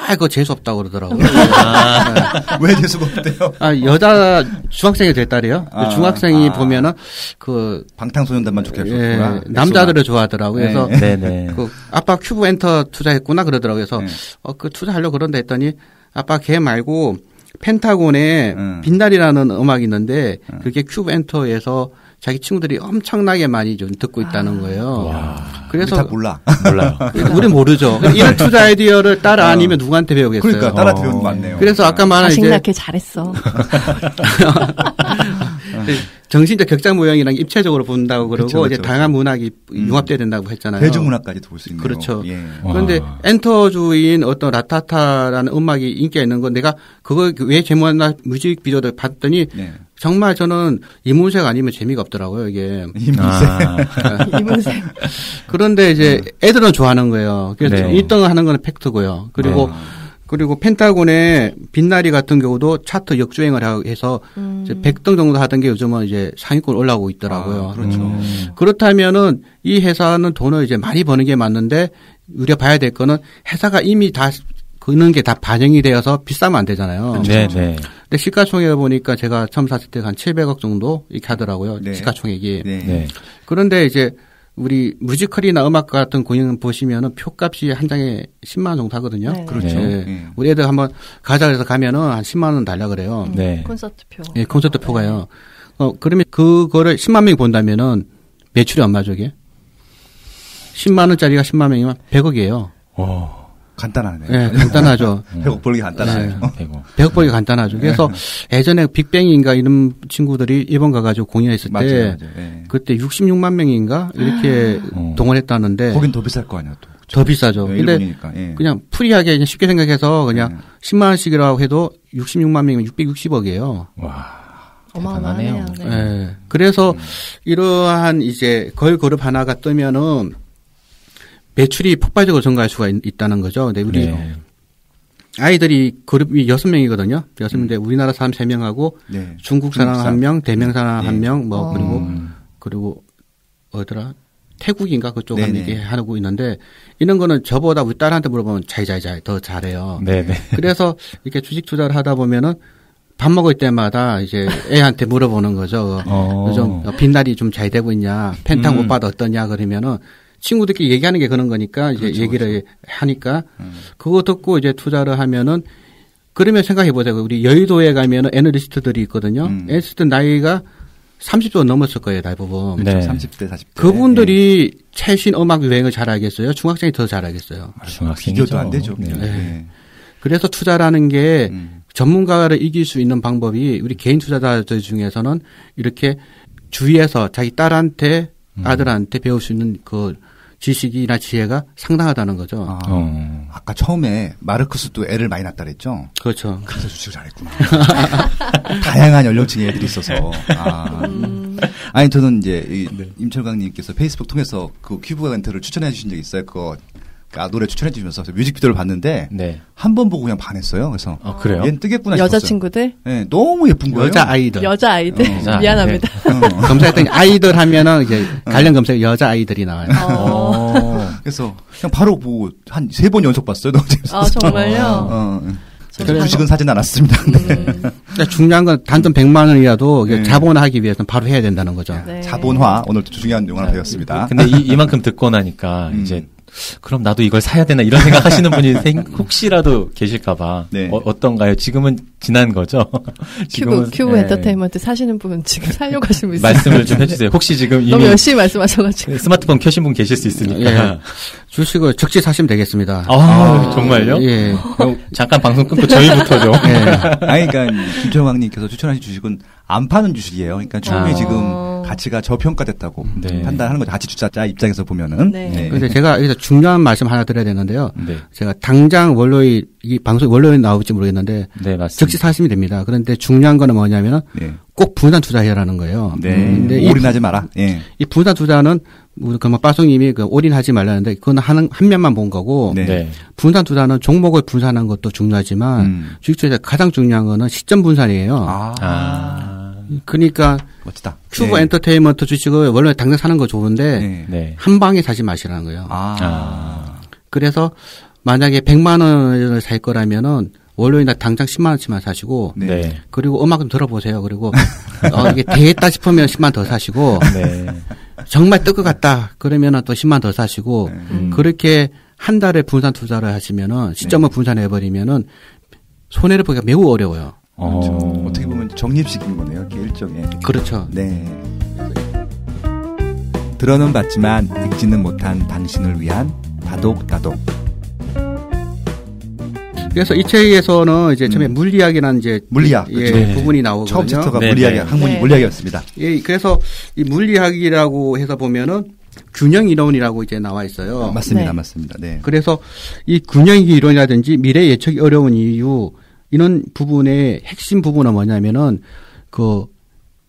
그거 재수없다고 그러더라고요.
왜 재수가 없대요?
여자 중학생이 될 딸이에요. 중학생이 보면은
방탄소년단만 좋게 하셨구나.
남자들을 좋아하더라고요. 그래서
네네.
아빠 큐브 엔터 투자했구나 그러더라고요. 그래서 그 투자하려고 그런다 했더니 아빠 걔 말고 펜타곤에 빛날이라는 음악이 있는데 그게 큐브 엔터에서 자기 친구들이 엄청나게 많이 좀 듣고 있다는 거예요.
와.
그래서
다 몰라요.
우리 모르죠. 이런 투자 아이디어를 딸 아니면 누구한테 배우겠어요?
그러니까 딸한테 배우는 거 맞네요.
그래서 아까 말한
자식 낳기 잘했어.
정신적 격자 모형이랑 입체적으로 본다고 그러고
그쵸.
이제 다양한 문학이 융합돼야 된다고 했잖아요.
대중문학까지도 볼 수 있네요.
그렇죠.
예.
그런데 엔터주인 어떤 라타타라는 음악이 인기가 있는 건 내가 그거 왜 제목이나 뮤직비디오를 봤더니 정말 저는 이문세가 아니면 재미가 없더라고요, 이게.
이문세.
그런데 이제 애들은 좋아하는 거예요. 그래서 1등을 하는 건 팩트고요. 그리고 펜타곤의 빛나리 같은 경우도 차트 역주행을 해서 이제 100등 정도 하던 게 요즘은 이제 상위권 올라오고 있더라고요.
그렇죠.
그렇다면은 이 회사는 돈을 이제 많이 버는 게 맞는데 우리가 봐야 될 거는 회사가 이미 다 그는 게 다 반영이 되어서 비싸면 안 되잖아요.
네.
근데 시가총액을 보니까 제가 처음 샀을 때 한 700억 정도 이렇게 하더라고요.
네.
시가총액이.
네.
그런데 이제 우리 뮤지컬이나 음악 같은 공연 보시면은 표값이 한 장에 10만 원 정도 하거든요.
네.
그렇죠.
네. 우리 애들 한번 가자 그래서 가면은 한 10만 원 달라 그래요.
네.
콘서트표.
네, 콘서트표가요. 그러면 그거를 10만 명이 본다면은 매출이 얼마죠, 이게? 10만 원짜리가 10만 명이면 100억이에요.
간단하네.
네, 간단하죠.
100억 벌기 간단하네요.
100억 벌기 간단하죠. 그래서 예전에 빅뱅인가 이런 친구들이 일본 가가지고 공연했을 때
맞아요.
그때 66만 명인가 이렇게 동원했다는데
거긴 더 비쌀 거 아니야 또. 그렇죠?
더 비싸죠.
네,
근데
일본이니까.
그냥 프리하게 그냥 쉽게 생각해서 그냥 10만 원씩이라고 해도 66만 명이면 660억이에요.
와.
어마어마하네요. 네.
네. 그래서 이러한 이제 걸그룹 하나가 뜨면은 매출이 폭발적으로 증가할 수가 있다는 거죠. 근데 우리 아이들이 그룹이 6명이거든요. 6명인데 우리나라 사람 3명하고 중국 사람 1명, 대명 사람 1명, 뭐 그리고 어디더라? 태국인가 그쪽 하는 게 하고 있는데 이런 거는 저보다 우리 딸한테 물어보면 자이자이자이 더 잘해요.
네네.
그래서 이렇게 주식 투자를 하다 보면은 밥 먹을 때마다 이제 애한테 물어보는 거죠. 요즘 빛날이 좀 잘 되고 있냐, 펜탕 오빠도 어떠냐 그러면은 친구들끼리 얘기하는 게 그런 거니까 이제
그렇죠,
얘기를
그렇죠.
하니까 그거 듣고 이제 투자를 하면은 그러면 생각해 보세요. 우리 여의도에 가면은 애널리스트들이 있거든요. 애널리스트 나이가 30도 넘었을 거예요, 대부분.
그렇죠. 30대, 40대.
그분들이 최신 음악 유행을 잘 알겠어요? 중학생이 더 잘 알겠어요?
중학생이죠.
비교도 안 되죠.
네. 그래서 투자라는 게 전문가를 이길 수 있는 방법이 우리 개인 투자자들 중에서는 이렇게 주위에서 자기 딸한테 아들한테 배울 수 있는 그 지식이나 지혜가 상당하다는 거죠.
아까 처음에 마르크스도 애를 많이 낳았다 그랬죠?
그렇죠.
그래서 주식을 잘했구나. 다양한 연령층의 애들이 있어서. 아니, 저는 이제 임철광님께서 페이스북 통해서 그 큐브 멘트를 추천해 주신 적이 있어요. 그거 노래 추천해 주면서 뮤직비디오를 봤는데 한 번 보고 그냥 반했어요. 그래서
그래요?
얘는 뜨겠구나 싶었어요.
여자친구들?
네, 너무 예쁜 거예요.
여자아이들. 미안합니다.
검색했더니 아이들 하면은 이제 관련 검색 여자아이들이 나와요.
그래서 그냥 바로 보고 한 3번 연속 봤어요. 너무 재밌었어요.
아, 정말요?
주식은 사진 않았습니다.
그러니까 중요한 건 단돈 100만 원이라도 자본화하기 위해서는 바로 해야 된다는 거죠.
네. 자본화 오늘 중요한 용어를 배웠습니다.
근데 이만큼 듣고 나니까 이제 그럼 나도 이걸 사야 되나 이런 생각하시는 분이 혹시라도 계실까봐 어떤가요? 지금은 지난 거죠.
큐브 엔터테인먼트 사시는 분 지금 살려고 하시는 분 있어요.
말씀을 좀 해주세요. 혹시 지금 이미
너무 열심히 말씀하셔가지고
스마트폰 켜신 분 계실 수 있으니까
주식을 적지 사시면 되겠습니다.
정말요?
예.
그럼 잠깐 방송 끊고 저희부터 좀.
아니, 그러니까 김철광님께서 추천하신 주식은 안 파는 주식이에요. 그러니까 충분히 지금 가치가 저평가됐다고 판단하는 거죠. 가치 투자자 입장에서 보면은.
그래서 제가 여기서 중요한 말씀 하나 드려야 되는데요. 제가 당장 월요일 이 방송 월요일 나올지 모르겠는데 적시 사시면 됩니다. 그런데 중요한 거는 뭐냐면은 꼭 분산 투자해라는 거예요.
근데 올인하지 마라.
이 분산 투자는 우리 그뭐 빠송님이 그 올인하지 말라는데 그건 한 면만 본 거고 분산 투자는 종목을 분산하는 것도 중요하지만 주식 투자에서 가장 중요한 거는 시점 분산이에요. 그러니까
멋지다.
큐브 엔터테인먼트 주식을 원래 당장 사는 거 좋은데 한 방에 사지 마시라는 거예요. 그래서 만약에 100만 원을 살 거라면은 월요일 날 당장 10만 원치만 사시고 그리고 음악 좀 들어보세요. 그리고 이게 되겠다 싶으면 10만 더 사시고 정말 뜰 것 같다 그러면은 또 10만 더 사시고 그렇게 한 달에 분산 투자를 하시면은 시점을 분산해 버리면은 손해를 보기가 매우 어려워요.
그렇죠. 어떻게 보면 적립식인 거네요. 일종의.
그렇죠.
네. 들어는 봤지만 읽지는 못한 당신을 위한 다독다독.
그래서 이 책에서는 이제 처음에 물리학이라는 이제
물리학
부분이 나오거든요.
처음 챕터가 물리학 학문이 물리학이었습니다.
그래서 이 물리학이라고 해서 보면은 균형 이론이라고 이제 나와 있어요.
맞습니다, 맞습니다. 네.
그래서 이 균형 이론이라든지 미래 예측이 어려운 이유 이런 부분의 핵심 부분은 뭐냐면은 그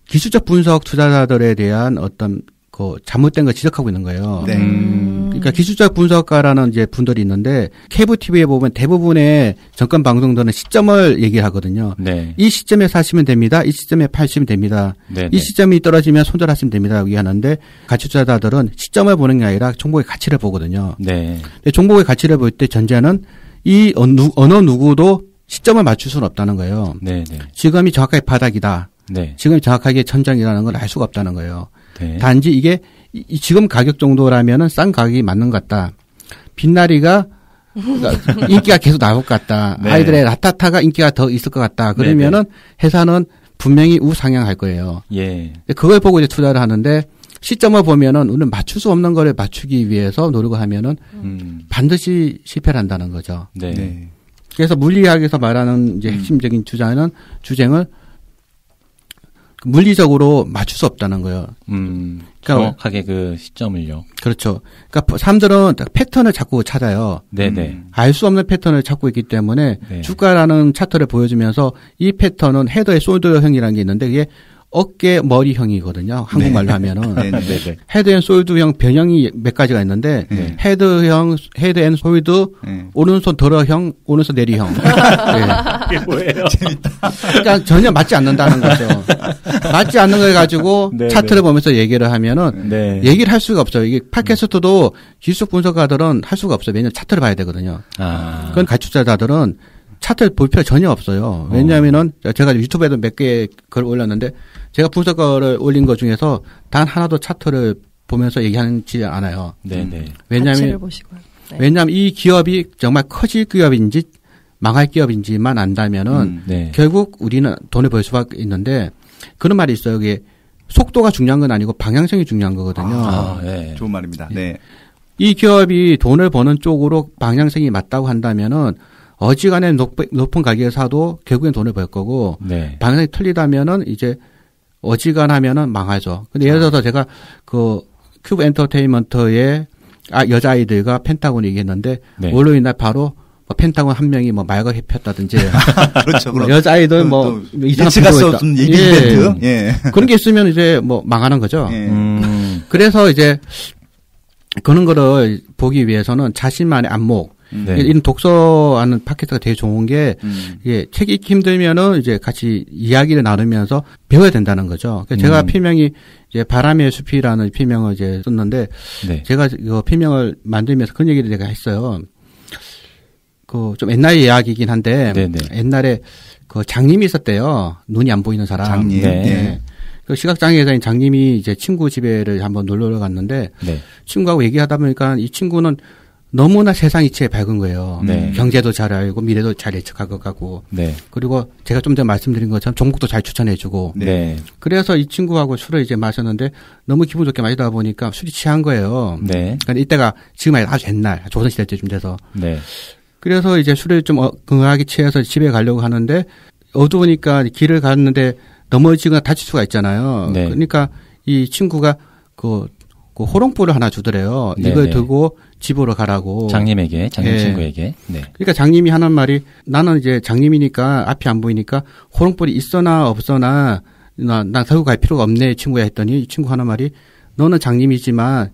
기술적 분석 투자자들에 대한 어떤 그 잘못된 걸 지적하고 있는 거예요. 그러니까 기술적 분석가라는 이제 분들이 있는데 케이블 TV에 보면 대부분의 정권 방송들은 시점을 얘기하거든요. 이 시점에 사시면 됩니다. 이 시점에 팔시면 됩니다. 이 시점이 떨어지면 손절하시면 됩니다. 얘기하는데 가치 투자자들은 시점을 보는 게 아니라 종목의 가치를 보거든요. 근데 종목의 가치를 볼 때 전제는 이 어느 누구도 시점을 맞출 수는 없다는 거예요. 지금이 정확하게 바닥이다. 지금이 정확하게 천장이라는 걸 알 수가 없다는 거예요. 단지 이게 지금 가격 정도라면은 싼 가격이 맞는 것 같다. 빛나리가 인기가 계속 나올 것 같다. 아이들의 라타타가 인기가 더 있을 것 같다. 그러면은 회사는 분명히 우상향할 거예요. 그걸 보고 이제 투자를 하는데 시점을 보면은 우리는 맞출 수 없는 거를 맞추기 위해서 노력을 하면은 반드시 실패를 한다는 거죠. 그래서 물리학에서 말하는 이제 핵심적인 주장을 물리적으로 맞출 수 없다는 거예요.
그러니까 정확하게 그 시점을요.
그렇죠. 그러니까 사람들은 패턴을 자꾸 찾아요. 알 수 없는 패턴을 찾고 있기 때문에 주가라는 차트를 보여주면서 이 패턴은 헤더의 솔더형이라는 게 있는데 그게 어깨 머리형이거든요. 한국말로
네.
하면은.
네.
헤드 앤 솔드형 변형이 몇 가지가 있는데
네.
헤드 앤 솔드
네.
오른손 덜어형, 오른손 내리형. 네.
이게 뭐예요?
재밌다.
그러니까 전혀 맞지 않는다는 거죠. 맞지 않는 걸 가지고
네,
차트를 보면서 얘기를 하면은
네.
얘기를 할 수가 없어요. 이게 팟캐스트도 기술 분석가들은 할 수가 없어요. 왜냐하면 차트를 봐야 되거든요. 그건 가출자들은 차트를 볼 필요 전혀 없어요. 왜냐하면은 제가 유튜브에도 몇 개 글 올렸는데 제가 분석가를 올린 것 중에서 단 하나도 차트를 보면서 얘기하지 않아요.
네네.
가치를 보시고요. 네.
왜냐하면 이 기업이 정말 커질 기업인지 망할 기업인지만 안다면은
네.
결국 우리는 돈을 벌 수밖에 있는데 그런 말이 있어요. 이게 속도가 중요한 건 아니고 방향성이 중요한 거거든요.
네.
좋은 말입니다. 네.
이 기업이 돈을 버는 쪽으로 방향성이 맞다고 한다면은 어지간해 높은 가격에 사도 결국엔 돈을 벌 거고
네.
방향성이 틀리다면은 이제 어지간하면은 망하죠. 근데 예를 들어서 제가 그 큐브 엔터테인먼트의 여자아이들과 펜타곤 얘기했는데
네.
원로 이날 바로 펜타곤 한 명이 뭐 말걸 해폈다든지
그렇죠. 그럼
여자아이들 뭐 이상한
예측할 수
부부가
없는
있다.
얘기 이벤트. 예.
그런 게 있으면 이제 뭐 망하는 거죠.
예.
그래서 이제 그런 거를 보기 위해서는 자신만의 안목,
네.
이런 독서하는 팟캐스트가 되게 좋은 게 이게 책 읽기 힘들면은 이제 같이 이야기를 나누면서 배워야 된다는 거죠. 그래서 제가 필명이 이제 바람의 숲이라는 필명을 이제 썼는데
네.
제가 그 필명을 만들면서 그런 얘기를 제가 했어요. 그 좀 옛날 이야기이긴 한데
네네.
옛날에 그 장님이 있었대요. 눈이 안 보이는 사람.
장님.
네.
네. 그 시각장애자인 장님이 이제 친구 집에를 한번 놀러 갔는데
네.
친구하고 얘기하다 보니까 이 친구는 너무나 세상 이치에 밝은 거예요.
네.
경제도 잘 알고 미래도 잘 예측할 것 같고
네.
그리고 제가 좀 전에 말씀드린 것처럼 종목도 잘 추천해주고
네.
그래서 이 친구하고 술을 이제 마셨는데 너무 기분 좋게 마시다 보니까 술이 취한 거예요.
네.
그러니까 이때가 지금 아니라 아주 옛날 조선시대 때쯤 돼서
네.
그래서 이제 술을 좀 건강하게 취해서 집에 가려고 하는데 어두우니까 길을 갔는데 넘어지거나 다칠 수가 있잖아요.
네.
그러니까 이 친구가 그 호롱불을 하나 주더래요.
네,
이걸
네.
들고 집으로 가라고.
장님
네.
친구에게. 네.
그러니까 장님이 하는 말이 나는 이제 장님이니까 앞이 안 보이니까 호롱불이 있거나 없거나 난 들고 갈 필요가 없네 친구야 했더니 이 친구 하는 말이 너는 장님이지만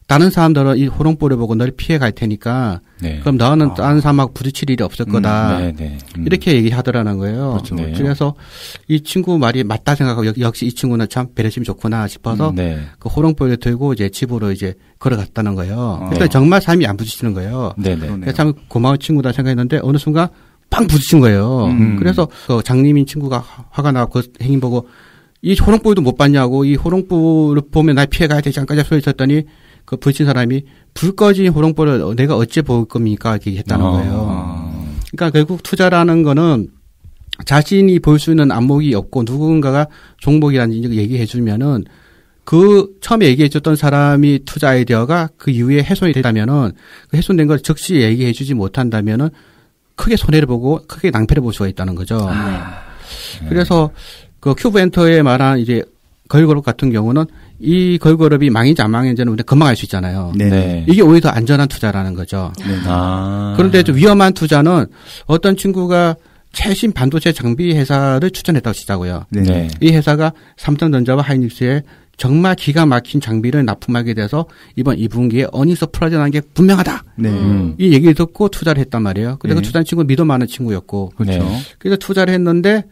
다른 사람들은 이 호롱불을 보고 너를 피해 갈 테니까
네.
그럼 너는 다른 사람하고 부딪힐 일이 없을 거다.
네, 네.
이렇게 얘기하더라는 거예요.
그렇죠.
네.
그래서 이 친구 말이 맞다 생각하고 역시 이 친구는 참 배려심이 좋구나 싶어서
네.
그 호롱불을 들고 이제 집으로 이제 걸어갔다는 거예요.
네.
그때 정말 삶이 안 부딪히는 거예요.
네, 네.
그러네요.
그래서 참 고마운 친구다 생각했는데 어느 순간 빵 부딪힌 거예요. 그래서 그 장님인 친구가 화가 나고 그 행위 보고 이 호롱불도 못 봤냐고 이 호롱불을 보면 날 피해가야 되지 않을까 소리쳤더니 그 부딪힌 사람이 불 꺼진 호롱불을 내가 어찌 볼 겁니까 이렇게 했다는 거예요. 그러니까 결국 투자라는 거는 자신이 볼 수 있는 안목이 없고 누군가가 종목이라는 얘기해 주면은 그 처음에 얘기해 줬던 사람이 투자 아이디어가 그 이후에 훼손이 되다면은 그 훼손된 걸 즉시 얘기해 주지 못한다면은 크게 손해를 보고 크게 낭패를 볼 수가 있다는 거죠. 그래서 그 큐브 엔터에 말한 이제 걸그룹 같은 경우는 이 걸그룹이 망인지 안 망인지는 우리가 금방 알 수 있잖아요.
네.
이게 오히려 더 안전한 투자라는 거죠. 그런데 좀 위험한 투자는 어떤 친구가 최신 반도체 장비 회사를 추천했다고 치자고요.
네.
이 회사가 삼성전자와 하이닉스에 정말 기가 막힌 장비를 납품하게 돼서 이번 2분기에 어닝스 플러스라는 게 분명하다.
네.
이 얘기를 듣고 투자를 했단 말이에요. 근데
네.
그 투자한 친구는 믿어 많은 친구였고.
그렇죠.
네.
그래서 투자를 했는데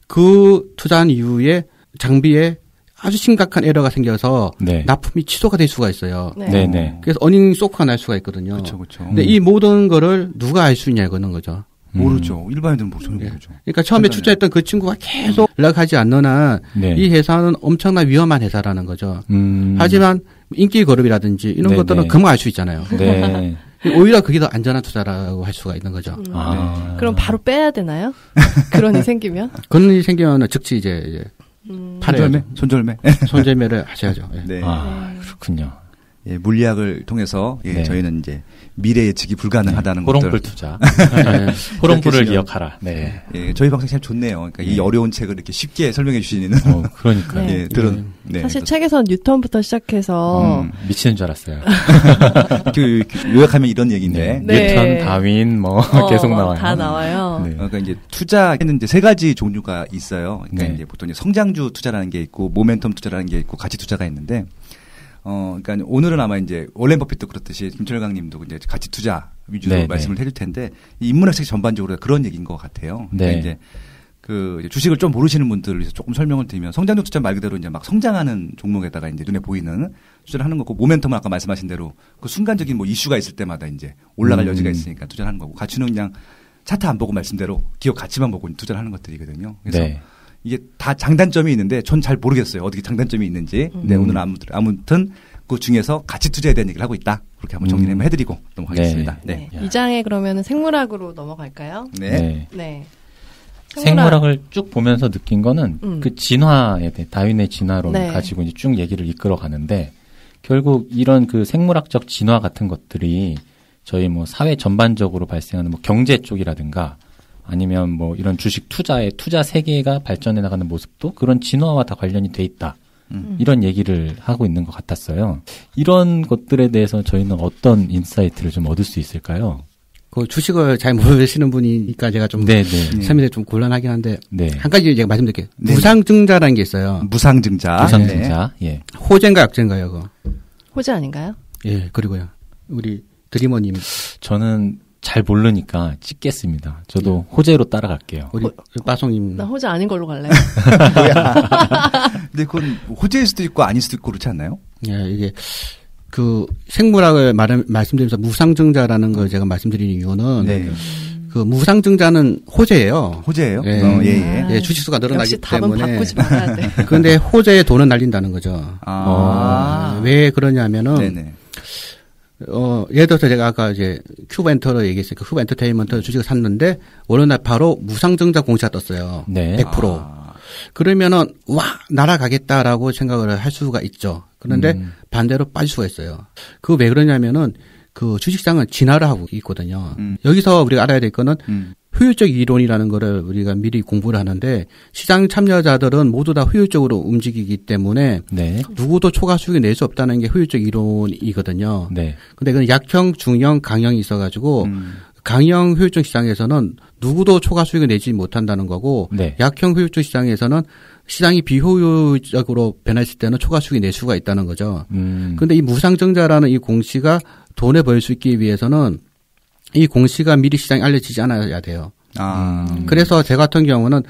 그 투자한 이후에 장비에 아주 심각한 에러가 생겨서
네.
납품이 취소가 될 수가 있어요.
네.
네, 네.
그래서 어닝 쇼크가 날 수가 있거든요.
그렇죠, 그렇죠.
근데 이 모든 거를 누가 알 수 있냐는 거죠.
모르죠. 일반인들은 전혀 모르죠.
그러니까 처음에 투자했던 그 친구가 계속 연락하지 않는 한
네.
이 회사는 엄청난 위험한 회사라는 거죠. 하지만 인기 그룹이라든지 이런
네,
것들은
네.
금방 알 수 있잖아요.
네.
오히려 그게 더 안전한 투자라고 할 수가 있는 거죠.
아.
그럼 바로 빼야 되나요? 그런 일 생기면?
그런 일이 생기면 즉시 이제 팔아야죠.
손절매?
손절매를 하셔야죠. 예.
네.
아, 그렇군요.
예, 물리학을 통해서 예,
네.
저희는 이제 미래 예측이 불가능하다는
호롱불
것들.
투자. 호롱불을 기억하라. 네.
예, 저희 방송 참 좋네요. 그러니까 이 어려운 책을 이렇게 쉽게 설명해 주시는.
그러니까.
네.
예, 들은. 네.
사실 책에선 뉴턴부터 시작해서
미치는 줄 알았어요.
요약하면 이런 얘기인데.
네.
뉴턴, 다윈 뭐 계속 나와요.
다 나와요.
네.
그러니까 이제 투자에는 이제 세 가지 종류가 있어요. 그러니까
네.
이제 보통 이제 성장주 투자라는 게 있고 모멘텀 투자라는 게 있고 가치 투자가 있는데 그러니까 오늘은 아마 이제 워렌 버핏도 그렇듯이 김철강 님도 이제 가치 투자 위주로
네,
말씀을 해줄 텐데 이 인문학책 전반적으로 그런 얘기인 것 같아요. 그러니까
네.
이제 그 주식을 좀 모르시는 분들을 위해서 조금 설명을 드리면 성장주 투자 말 그대로 이제 막 성장하는 종목에다가 이제 눈에 보이는 투자를 하는 거고 모멘텀은 아까 말씀하신 대로 그 순간적인 뭐 이슈가 있을 때마다 이제 올라갈 여지가 있으니까 투자를 하는 거고 가치는 그냥 차트 안 보고 말씀대로 기업 가치만 보고 투자를 하는 것들이거든요. 그래서
네.
이게 다 장단점이 있는데 전 잘 모르겠어요. 어떻게 장단점이 있는지. 네, 오늘 아무튼 그 중에서 가치 투자에 대한 얘기를 하고 있다. 그렇게 한번 정리를 한번 해드리고 넘어가겠습니다. 네.
이 장에 그러면은 생물학으로 넘어갈까요?
네.
네.
생물학을 쭉 보면서 느낀 거는 그 진화에 대해 다윈의 진화론을
네.
가지고 이제 쭉 얘기를 이끌어 가는데 결국 이런 그 생물학적 진화 같은 것들이 저희 뭐 사회 전반적으로 발생하는 뭐 경제 쪽이라든가 아니면 뭐 이런 주식 투자의 투자 세계가 발전해 나가는 모습도 그런 진화와 다 관련이 돼 있다. 이런 얘기를 하고 있는 것 같았어요. 이런 것들에 대해서 저희는 어떤 인사이트를 좀 얻을 수 있을까요?
그 주식을 잘 모르시는 분이니까 제가 좀 설명이 좀 곤란하긴 한데 한 가지 제가 말씀드릴게요. 무상증자라는 게 있어요.
무상증자.
무상증자. 예.
호재인가 약재인가요, 그거?
호재 아닌가요?
예, 그리고요. 우리 드리머님.
저는 잘 모르니까 찍겠습니다. 저도 호재로 따라갈게요.
우리 빠송님.
나 호재 아닌 걸로 갈래요.
근데 그건 호재일 수도 있고 아닐 수도 있고 그렇지 않나요?
예, 이게 그 생물학을 말씀드리면서 무상증자라는 걸 제가 말씀드리는 이유는 그 무상증자는 호재예요.
호재예요?
예. 예, 주식수가 늘어나기
역시 답은
때문에.
바꾸지 말아야 돼.
그런데 호재에 돈을 날린다는 거죠. 왜 그러냐면은
네네.
예를 들어서 제가 아까 이제 큐브엔터를 얘기했으니까 큐브 엔터테인먼트 주식을 샀는데 어느 날 바로 무상증자 공시가 떴어요.
네.
100%. 그러면은 와 날아가겠다라고 생각을 할 수가 있죠. 그런데 반대로 빠질 수가 있어요. 그 왜 그러냐면은 그 주식시장은 진화를 하고 있거든요. 여기서 우리가 알아야 될 거는 효율적 이론이라는 거를 우리가 미리 공부를 하는데 시장 참여자들은 모두 다 효율적으로 움직이기 때문에 누구도 초과 수익을 낼 수 없다는 게 효율적 이론이거든요. 근데 그건 약형, 중형, 강형이 있어가지고 강형 효율적 시장에서는 누구도 초과 수익을 내지 못한다는 거고 약형 효율적 시장에서는 시장이 비효율적으로 변했을 때는 초과 수익을 낼 수가 있다는 거죠. 근데 이 무상증자라는 이 공시가 돈을 벌 수 있기 위해서는 이 공시가 미리 시장에 알려지지 않아야 돼요. 그래서 제 같은 경우는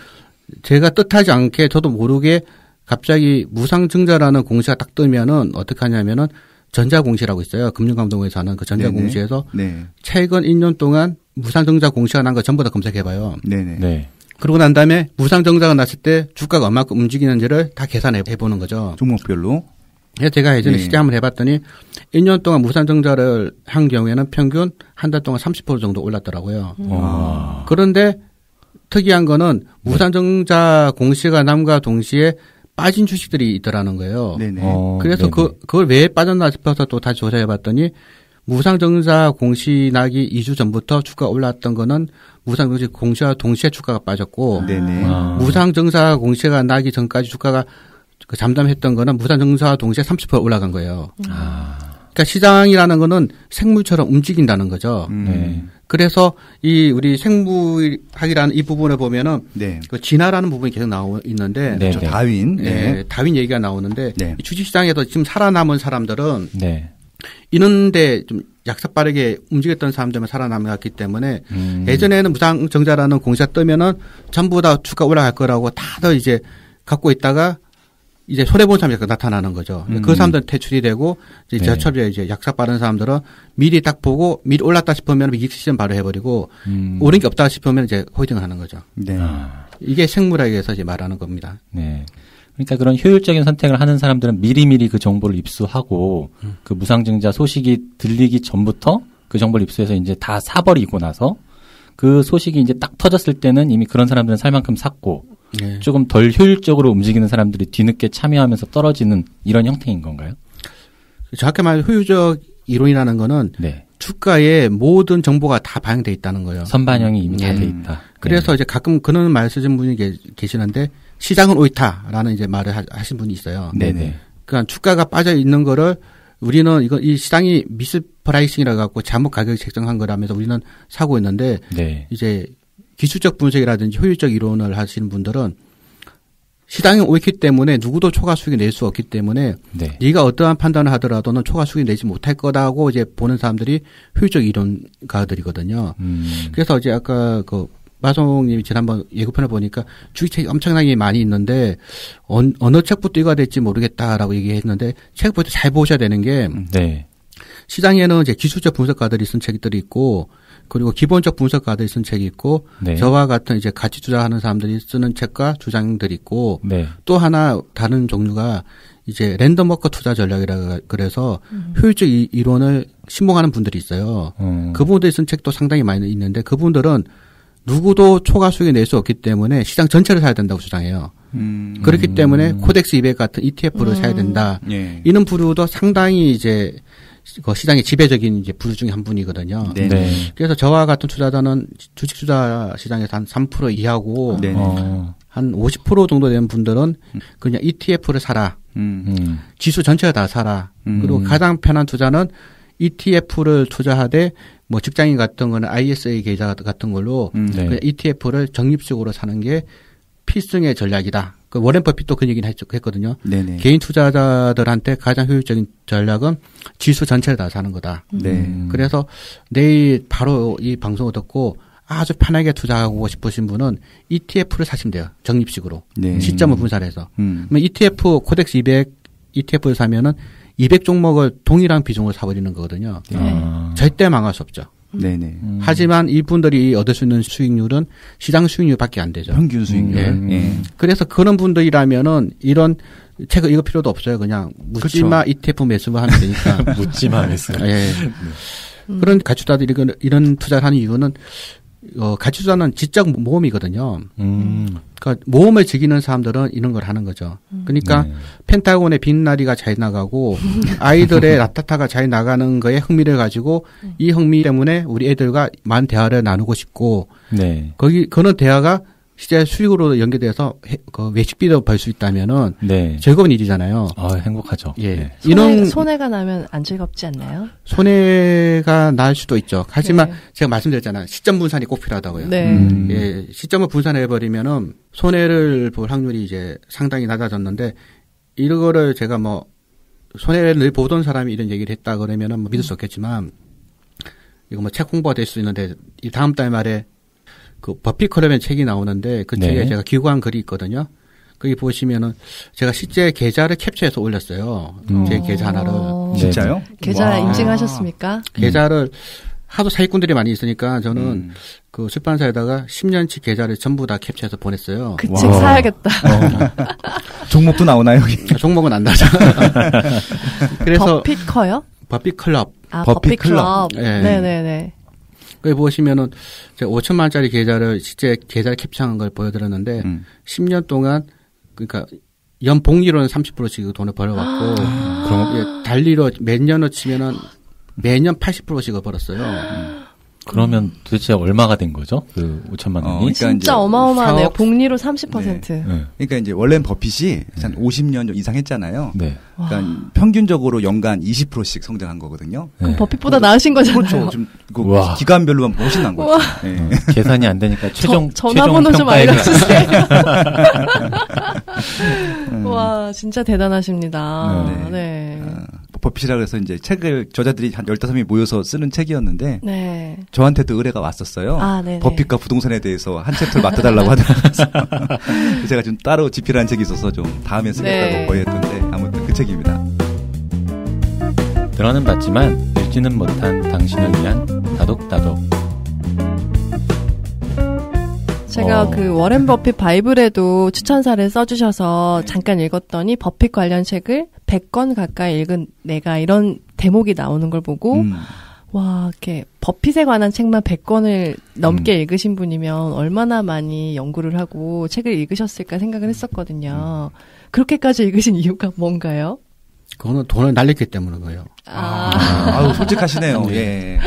제가 뜻하지 않게 저도 모르게 갑자기 무상증자라는 공시가 딱 뜨면은 어떻게 하냐면은 전자공시라고 있어요. 금융감독원에서 하는 그 전자공시에서 최근 1년 동안 무상증자 공시가 난 거 전부 다 검색해봐요. 그러고 난 다음에 무상증자가 났을 때 주가가 얼마큼 움직이는지를 다 계산해보는 거죠.
종목별로.
제가 예전에 실제 한번 해봤더니 1년 동안 무상증자를 한 경우에는 평균 한 달 동안 30% 정도 올랐더라고요. 그런데 특이한 거는 무상증자 공시가 남과 동시에 빠진 주식들이 있더라는 거예요. 그래서 그걸 왜 빠졌나 싶어서 또 다시 조사해봤더니 무상증자 공시 나기 2주 전부터 주가가 올랐던 거는 무상증자 공시와 동시에 주가가 빠졌고 무상증자 공시가 나기 전까지 주가가 잠잠했던 거는 무상증자와 동시에 30% 올라간 거예요. 그러니까 시장이라는 거는 생물처럼 움직인다는 거죠. 그래서 이 우리 생물학이라는 이 부분을 보면은 그 진화라는 부분이 계속 있는데
다윈,
다윈 얘기가 나오는데 이 주식시장에서 지금 살아남은 사람들은 이런데 좀 약삭 빠르게 움직였던 사람들만 살아남았기 때문에 예전에는 무상증자라는 공시가 뜨면은 전부 다 주가 올라갈 거라고 다들 이제 갖고 있다가 이제 손해본 사람이 나타나는 거죠. 그 사람들은 퇴출이 되고, 이제 저처럼 이제 약삭 빠른 사람들은 미리 딱 보고, 미리 올랐다 싶으면 이익 실현 바로 해버리고, 오른 게 없다 싶으면 이제 홀딩을 하는 거죠. 이게 생물학에서 이제 말하는 겁니다.
그러니까 그런 효율적인 선택을 하는 사람들은 미리미리 그 정보를 입수하고, 그 무상증자 소식이 들리기 전부터 그 정보를 입수해서 이제 다 사버리고 나서, 그 소식이 이제 딱 터졌을 때는 이미 그런 사람들은 살 만큼 샀고, 조금 덜 효율적으로 움직이는 사람들이 뒤늦게 참여하면서 떨어지는 이런 형태인 건가요?
정확히 말하면 효율적 이론이라는 거는
네.
주가에 모든 정보가 다 반영돼 있다는 거예요.
선반영이 이미 다 돼 있다.
그래서 이제 가끔 그런 말 쓰신 분이 계시는데 시장은 옳다라는 이제 말을 하신 분이 있어요.
네네.
그러니까 주가가 빠져 있는 거를 우리는 이 시장이 미스프라이싱이라고 갖고 잘못 가격을 책정한 거라면서 우리는 사고 있는데
네.
이제 기술적 분석이라든지 효율적 이론을 하시는 분들은 시장이 옳기 때문에 누구도 초과 수익을 낼 수 없기 때문에
네.
네가 어떠한 판단을 하더라도는 초과 수익을 내지 못할 거다고 이제 보는 사람들이 효율적 이론가들이거든요. 그래서 이제 아까 그 마송님이 지난번 예고편을 보니까 주식책이 엄청나게 많이 있는데 어느 책부터 읽어야 될지 모르겠다라고 얘기했는데 책부터 잘 보셔야 되는 게
네.
시장에는 이제 기술적 분석가들이 쓴 책들이 있고 그리고 기본적 분석가들이 쓴 책이 있고
네.
저와 같은 이제 가치 투자하는 사람들이 쓰는 책과 주장들이 있고
네.
또 하나 다른 종류가 이제 랜덤워커 투자 전략이라 그래서 효율적 이론을 신봉하는 분들이 있어요. 그분들이 쓴 책도 상당히 많이 있는데 그분들은 누구도 초과 수익을 낼 수 없기 때문에 시장 전체를 사야 된다고 주장해요. 그렇기 때문에 코덱스 200 같은 ETF를 사야 된다.
예.
이런 부류도 상당히 이제 그 시장의 지배적인 이제 부류 중에 한 분이거든요.
네.
네.
그래서 저와 같은 투자자는 주식 투자 시장에서 한 3% 이하고
네.
한 50% 정도 되는 분들은 그냥 ETF를 사라. 지수 전체를 다 사라. 그리고 가장 편한 투자는 ETF를 투자하되 뭐 직장인 같은 거는 ISA 계좌 같은 걸로
네.
그냥 ETF를 적립식으로 사는 게 필승의 전략이다. 그 워렌 버핏도 그 얘기는 했거든요.
네네.
개인 투자자들한테 가장 효율적인 전략은 지수 전체를 다 사는 거다.
네.
그래서 내일 바로 이 방송을 듣고 아주 편하게 투자하고 싶으신 분은 ETF를 사시면 돼요. 적립식으로.
네.
시점을 분산해서. 그러면 ETF 코덱스 200 ETF를 사면은 200 종목을 동일한 비중을 사버리는 거거든요. 절대 망할 수 없죠.
네네.
하지만 이분들이 얻을 수 있는 수익률은 시장 수익률밖에 안 되죠.
평균 수익률. 예.
그래서 그런 분들이라면은 이런 책을 읽을 필요도 없어요. 그냥 묻지마 ETF 매수만 하면 되니까.
묻지마 매수.
예. 그런 가치 투자들이 이런 투자를 하는 이유는 가치 투자는 지적 모험이거든요. 그러니까 모험을 즐기는 사람들은 이런 걸 하는 거죠. 그러니까
네.
펜타곤의 빈나리가 잘 나가고 아이들의 라타타가 잘 나가는 거에 흥미를 가지고 이 흥미 때문에 우리 애들과 많은 대화를 나누고 싶고
네.
그런 대화가 실제 수익으로 연계돼서 그 외식비도 벌 수 있다면은
네.
즐거운 일이잖아요.
아, 행복하죠.
예.
네.
손해가 나면 안 즐겁지 않나요?
손해가 날 수도 있죠. 하지만
네.
제가 말씀드렸잖아요. 시점 분산이 꼭 필요하다고요.
네.
예, 시점을 분산해버리면은 손해를 볼 확률이 이제 상당히 낮아졌는데 이거를 제가 뭐 손해를 늘 보던 사람이 이런 얘기를 했다 그러면은 뭐 믿을 수 없겠지만 이거 뭐 책 홍보가 될 수 있는데 이 다음 달 말에 그 버핏 클럽의 책이 나오는데 그 책에
네.
제가 기고한 글이 있거든요. 거기 보시면은 제가 실제 계좌를 캡처해서 올렸어요. 제 계좌 하나를.
진짜요?
계좌
와.
인증하셨습니까?
계좌를 하도 사기꾼들이 많이 있으니까 저는 그 출판사에다가 10년치 계좌를 전부 다 캡처해서 보냈어요.
그 책 사야겠다.
종목도 나오나요, 여기?
종목은 안 나죠. 그래서
버핏 커요?
버핏 클럽.
아,
버핏
버핏 클럽.
네.
네네네.
거기 보시면은 제가 5천만 원짜리 계좌를 실제 계좌를 캡처한 걸 보여드렸는데 10년 동안 그러니까 연복리로는 30%씩 돈을 벌어왔고 그럼 달리로 몇 년을 치면은 매년 80%씩을 벌었어요.
그러면 도대체 얼마가 된 거죠? 그 5천만 원이?
그러니까
진짜
이제
어마어마하네요.
사업-
복리로 30%.
네.
그러니까 이제 원래는 버핏이 한 50년 이상 했잖아요.
네.
그러니까 평균적으로 연간 20%씩 성장한 거거든요.
그럼
네.
버핏보다 나으신 거잖아요.
그렇죠. 좀 그
우와.
기간별로만 훨씬 난 거죠. 예.
계산이 안 되니까 최종
전화번호
최종
좀
평가액이
알려주세요. 와, 진짜 대단하십니다.
네.
네.
버핏이라 그래서 이제 책을 저자들이 한 15명이 모여서 쓰는 책이었는데
네.
저한테도 의뢰가 왔었어요.
아, 네네.
버핏과 부동산에 대해서 한 챕터를 맡아달라고 하더라고요. 제가 좀 따로 집필한 책이 있어서 좀 다음에 쓰겠다고
네.
거의했던데 아무튼 그 책입니다.
들어는 봤지만 읽지는 못한 당신을 위한 다독다독.
제가 그 워렌 버핏 바이블에도 추천사를 써주셔서 잠깐 읽었더니 버핏 관련 책을 100권 가까이 읽은 내가 이런 대목이 나오는 걸 보고 와, 이렇게 버핏에 관한 책만 100권을 넘게 읽으신 분이면 얼마나 많이 연구를 하고 책을 읽으셨을까 생각을 했었거든요. 그렇게까지 읽으신 이유가 뭔가요?
그거는 돈을 날렸기 때문인 거예요.
아우, 솔직하시네요.
네.
예.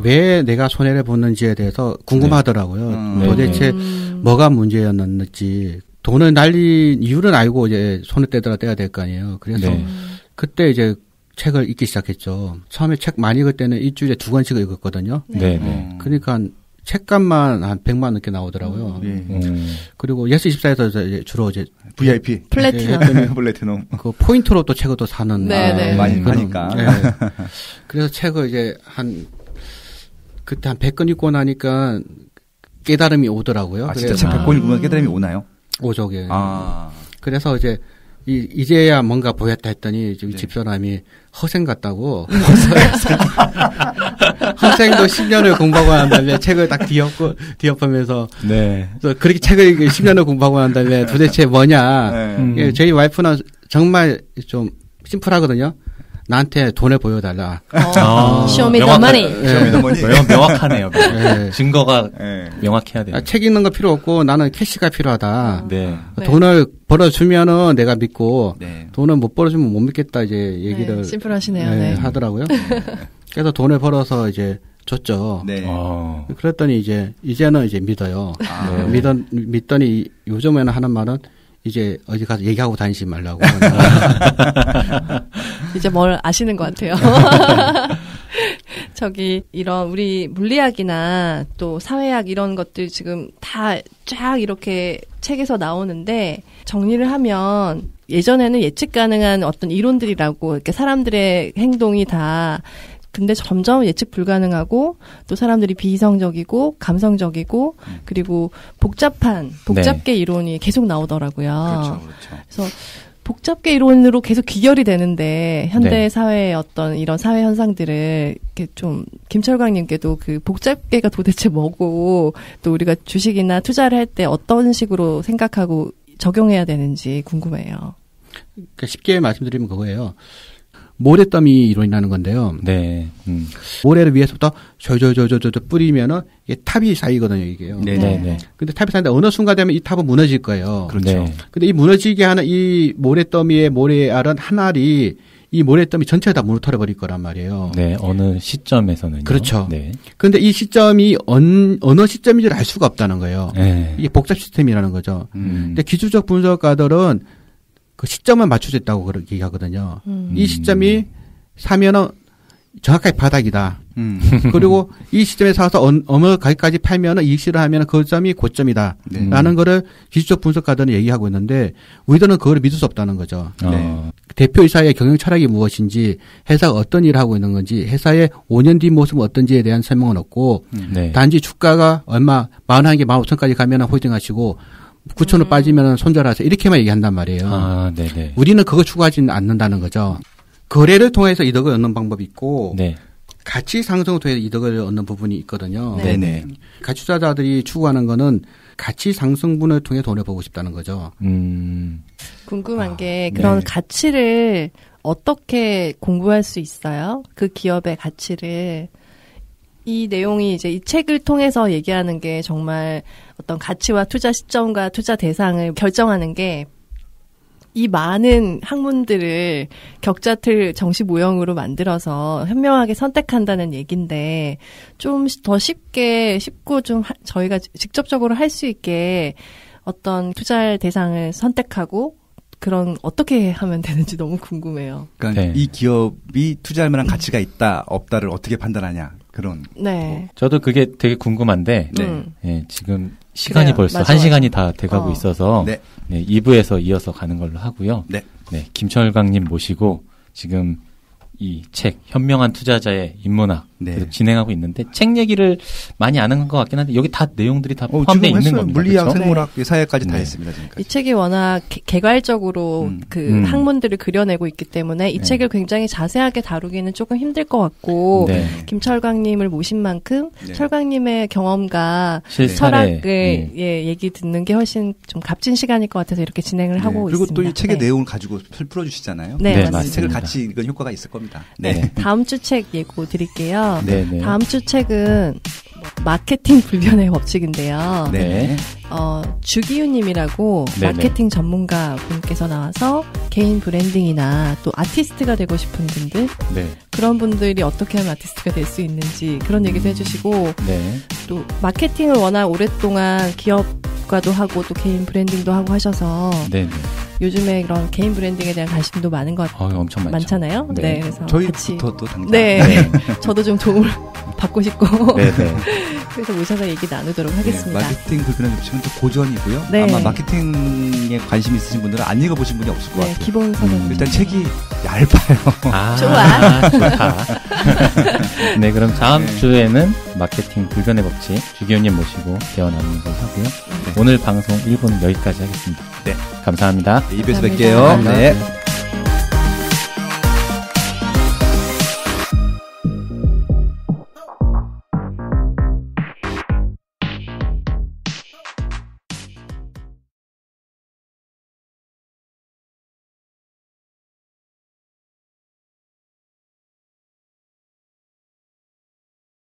왜 내가 손해를 보는지에 대해서 궁금하더라고요.
네.
도대체 뭐가 문제였는지. 돈을 날린 이유는 알고 이제 손을 떼더라 떼야 될 거 아니에요. 그래서 그때 이제 책을 읽기 시작했죠. 처음에 책 많이 읽을 때는 일주일에 2권씩을 읽었거든요.
네.
그러니까 책값만 한 100만 넘게 나오더라고요. 그리고 예스 24에서 이제 주로 이제
VIP.
플래티넘.
플래티넘.
그 포인트로 또 책을 또 사는.
많이 하니까.
네. 그래서 책을 이제 그때 한 100권 읽고 나니까 깨달음이 오더라고요.
진짜 책 100권 읽으면 깨달음이 오나요?
오죠. 예. 그래서 이제야 뭔가 보였다 했더니 집사람이 허생 같다고. 허생도 10년을 공부하고 난 다음에 책을 딱 뒤엎으면서.
네.
그렇게 책을 10년을 공부하고 난 다음에 도대체 뭐냐. 예, 저희 와이프는 정말 좀 심플하거든요. 나한테 돈을 보여달라.
Show me the money.
명확하네요. 증거가 명확해야 돼요.
책 읽는 거 필요 없고 나는 캐시가 필요하다.
네.
돈을 벌어주면은 내가 믿고 돈을 못 벌어주면 못 믿겠다 이제 얘기를
심플하시네요.
하더라고요. 그래서 돈을 벌어서 이제 줬죠.
네.
그랬더니 이제는 이제 믿어요. 믿더니 요즘에는 하는 말은 이제 어디 가서 얘기하고 다니지 말라고.
이제 뭘 아시는 것 같아요. 이런 우리 물리학이나 또 사회학 이런 것들 지금 다 쫙 이렇게 책에서 나오는데 정리를 하면 예전에는 예측 가능한 어떤 이론들이라고 이렇게 사람들의 행동이 다 근데 점점 예측 불가능하고 또 사람들이 비이성적이고 감성적이고 그리고 복잡게 이론이 계속 나오더라고요.
그렇죠.
그래서 복잡게 이론으로 계속 귀결이 되는데 현대 사회의 어떤 이런 사회 현상들을 이렇게 좀 김철광님께도 그 복잡게가 도대체 뭐고 또 우리가 주식이나 투자를 할 때 어떤 식으로 생각하고 적용해야 되는지 궁금해요.
그러니까 쉽게 말씀드리면 그거예요. 모래더미 이론이라는 건데요.
네.
모래를 위에서부터 뿌리면은 이게 탑이 쌓이거든요, 이게요.
네.
근데 탑이 쌓이는데 어느 순간 되면 이 탑은 무너질 거예요.
그렇죠.
근데 이 무너지게 하는 이 모래더미의 모래알은 한 알이 이 모래더미 전체를 다 무너뜨려 버릴 거란 말이에요.
네, 어느 시점에서는요.
그렇죠.
네.
근데 이 시점이 어느 시점인지를 알 수가 없다는 거예요.
네.
이게 복잡 시스템이라는 거죠. 근데 기술적 분석가들은 그 시점을 맞춰줬다고 그렇게 얘기하거든요. 이 시점이 사면은 정확하게 바닥이다. 그리고 이 시점에 사서 어느 가격까지 팔면은 이익실을 하면은 그 점이 고점이다. 라는 거를 기술적 분석가들은 얘기하고 있는데 우리들은 그걸 믿을 수 없다는 거죠. 대표이사의 경영 철학이 무엇인지 회사가 어떤 일을 하고 있는 건지 회사의 5년 뒤 모습은 어떤지에 대한 설명은 없고 단지 주가가 얼마 41개 15,000까지 가면은 홀딩하시고 9,000원 빠지면 손절하세요. 이렇게만 얘기한단 말이에요.
네네.
우리는 그거 추구하지는 않는다는 거죠. 거래를 통해서 이득을 얻는 방법이 있고 가치 상승을 통해서 이득을 얻는 부분이 있거든요.
네네.
가치 투자자들이 추구하는 거는 가치 상승분을 통해 돈을 벌고 싶다는 거죠.
궁금한 게 그런 가치를 어떻게 공부할 수 있어요? 그 기업의 가치를. 이 내용이 이제 이 책을 통해서 얘기하는 게 정말 어떤 가치와 투자 시점과 투자 대상을 결정하는 게 이 많은 학문들을 격자틀 정시 모형으로 만들어서 현명하게 선택한다는 얘기인데 좀 더 쉽고 좀 저희가 직접적으로 할 수 있게 어떤 투자 대상을 선택하고 그런 어떻게 하면 되는지 너무 궁금해요.
그러니까 이 기업이 투자할 만한 가치가 있다 없다를 어떻게 판단하냐 그런.
네.
저도 그게 되게 궁금한데 지금 시간이 벌써
맞아.
1시간이 다 돼가고 있어서 2부에서 이어서 가는 걸로 하고요. 네, 김철광님 모시고 지금 이 책 현명한 투자자의 인문학 진행하고 있는데 책 얘기를 많이 안 한 것 같긴 한데 여기 다 내용들이 다 포함되어 있는 겁니다.
물리학,
그렇죠?
생물학, 사회까지 다 있습니다. 지금까지.
이 책이 워낙 개괄적으로 그 학문들을 그려내고 있기 때문에 이 책을 굉장히 자세하게 다루기는 조금 힘들 것 같고 김철광님을 모신 만큼 철광님의 경험과 철학을 얘기 듣는 게 훨씬 좀 값진 시간일 것 같아서 이렇게 진행을 하고
그리고
있습니다.
또 이 책의 내용을 가지고 풀어주시잖아요.
네,
맞습니다. 책을 같이 읽은 효과가 있을 겁니다.
다음 주 책 예고 드릴게요. 다음 주 책은 마케팅 불변의 법칙인데요.
네.
주기훈님이라고
네네.
마케팅 전문가 분께서 나와서 개인 브랜딩이나 또 아티스트가 되고 싶은 분들
네.
그런 분들이 어떻게 하면 아티스트가 될 수 있는지 그런 얘기도 해주시고
네.
또 마케팅을 워낙 오랫동안 기업과도 하고 또 개인 브랜딩도 하고 하셔서
네.
요즘에 그런 개인 브랜딩에 대한 관심도 많은 것
엄청 많죠.
많잖아요.
네.
네, 그래서
저희부터도 당장.
네, 저도 좀 도움을 받고 싶고
네, 네.
그래서 모셔서 얘기 나누도록 하겠습니다.
네, 마케팅 불편한 법칙은 또 고전이고요.
네.
아마 마케팅에 관심 있으신 분들은 안 읽어보신 분이 없을 것
네,
같아요.
기본 서적.
일단 책이 얇아요.
좋아.
좋다. 네, 그럼 다음
네.
주에는 마케팅 불변의 법칙 주기훈님 모시고 대화 나누는 걸 하고요. 오늘 방송 1부는 여기까지 하겠습니다.
네.
감사합니다.
네, 2부에서
감사합니다.
뵐게요.
감사합니다.
네.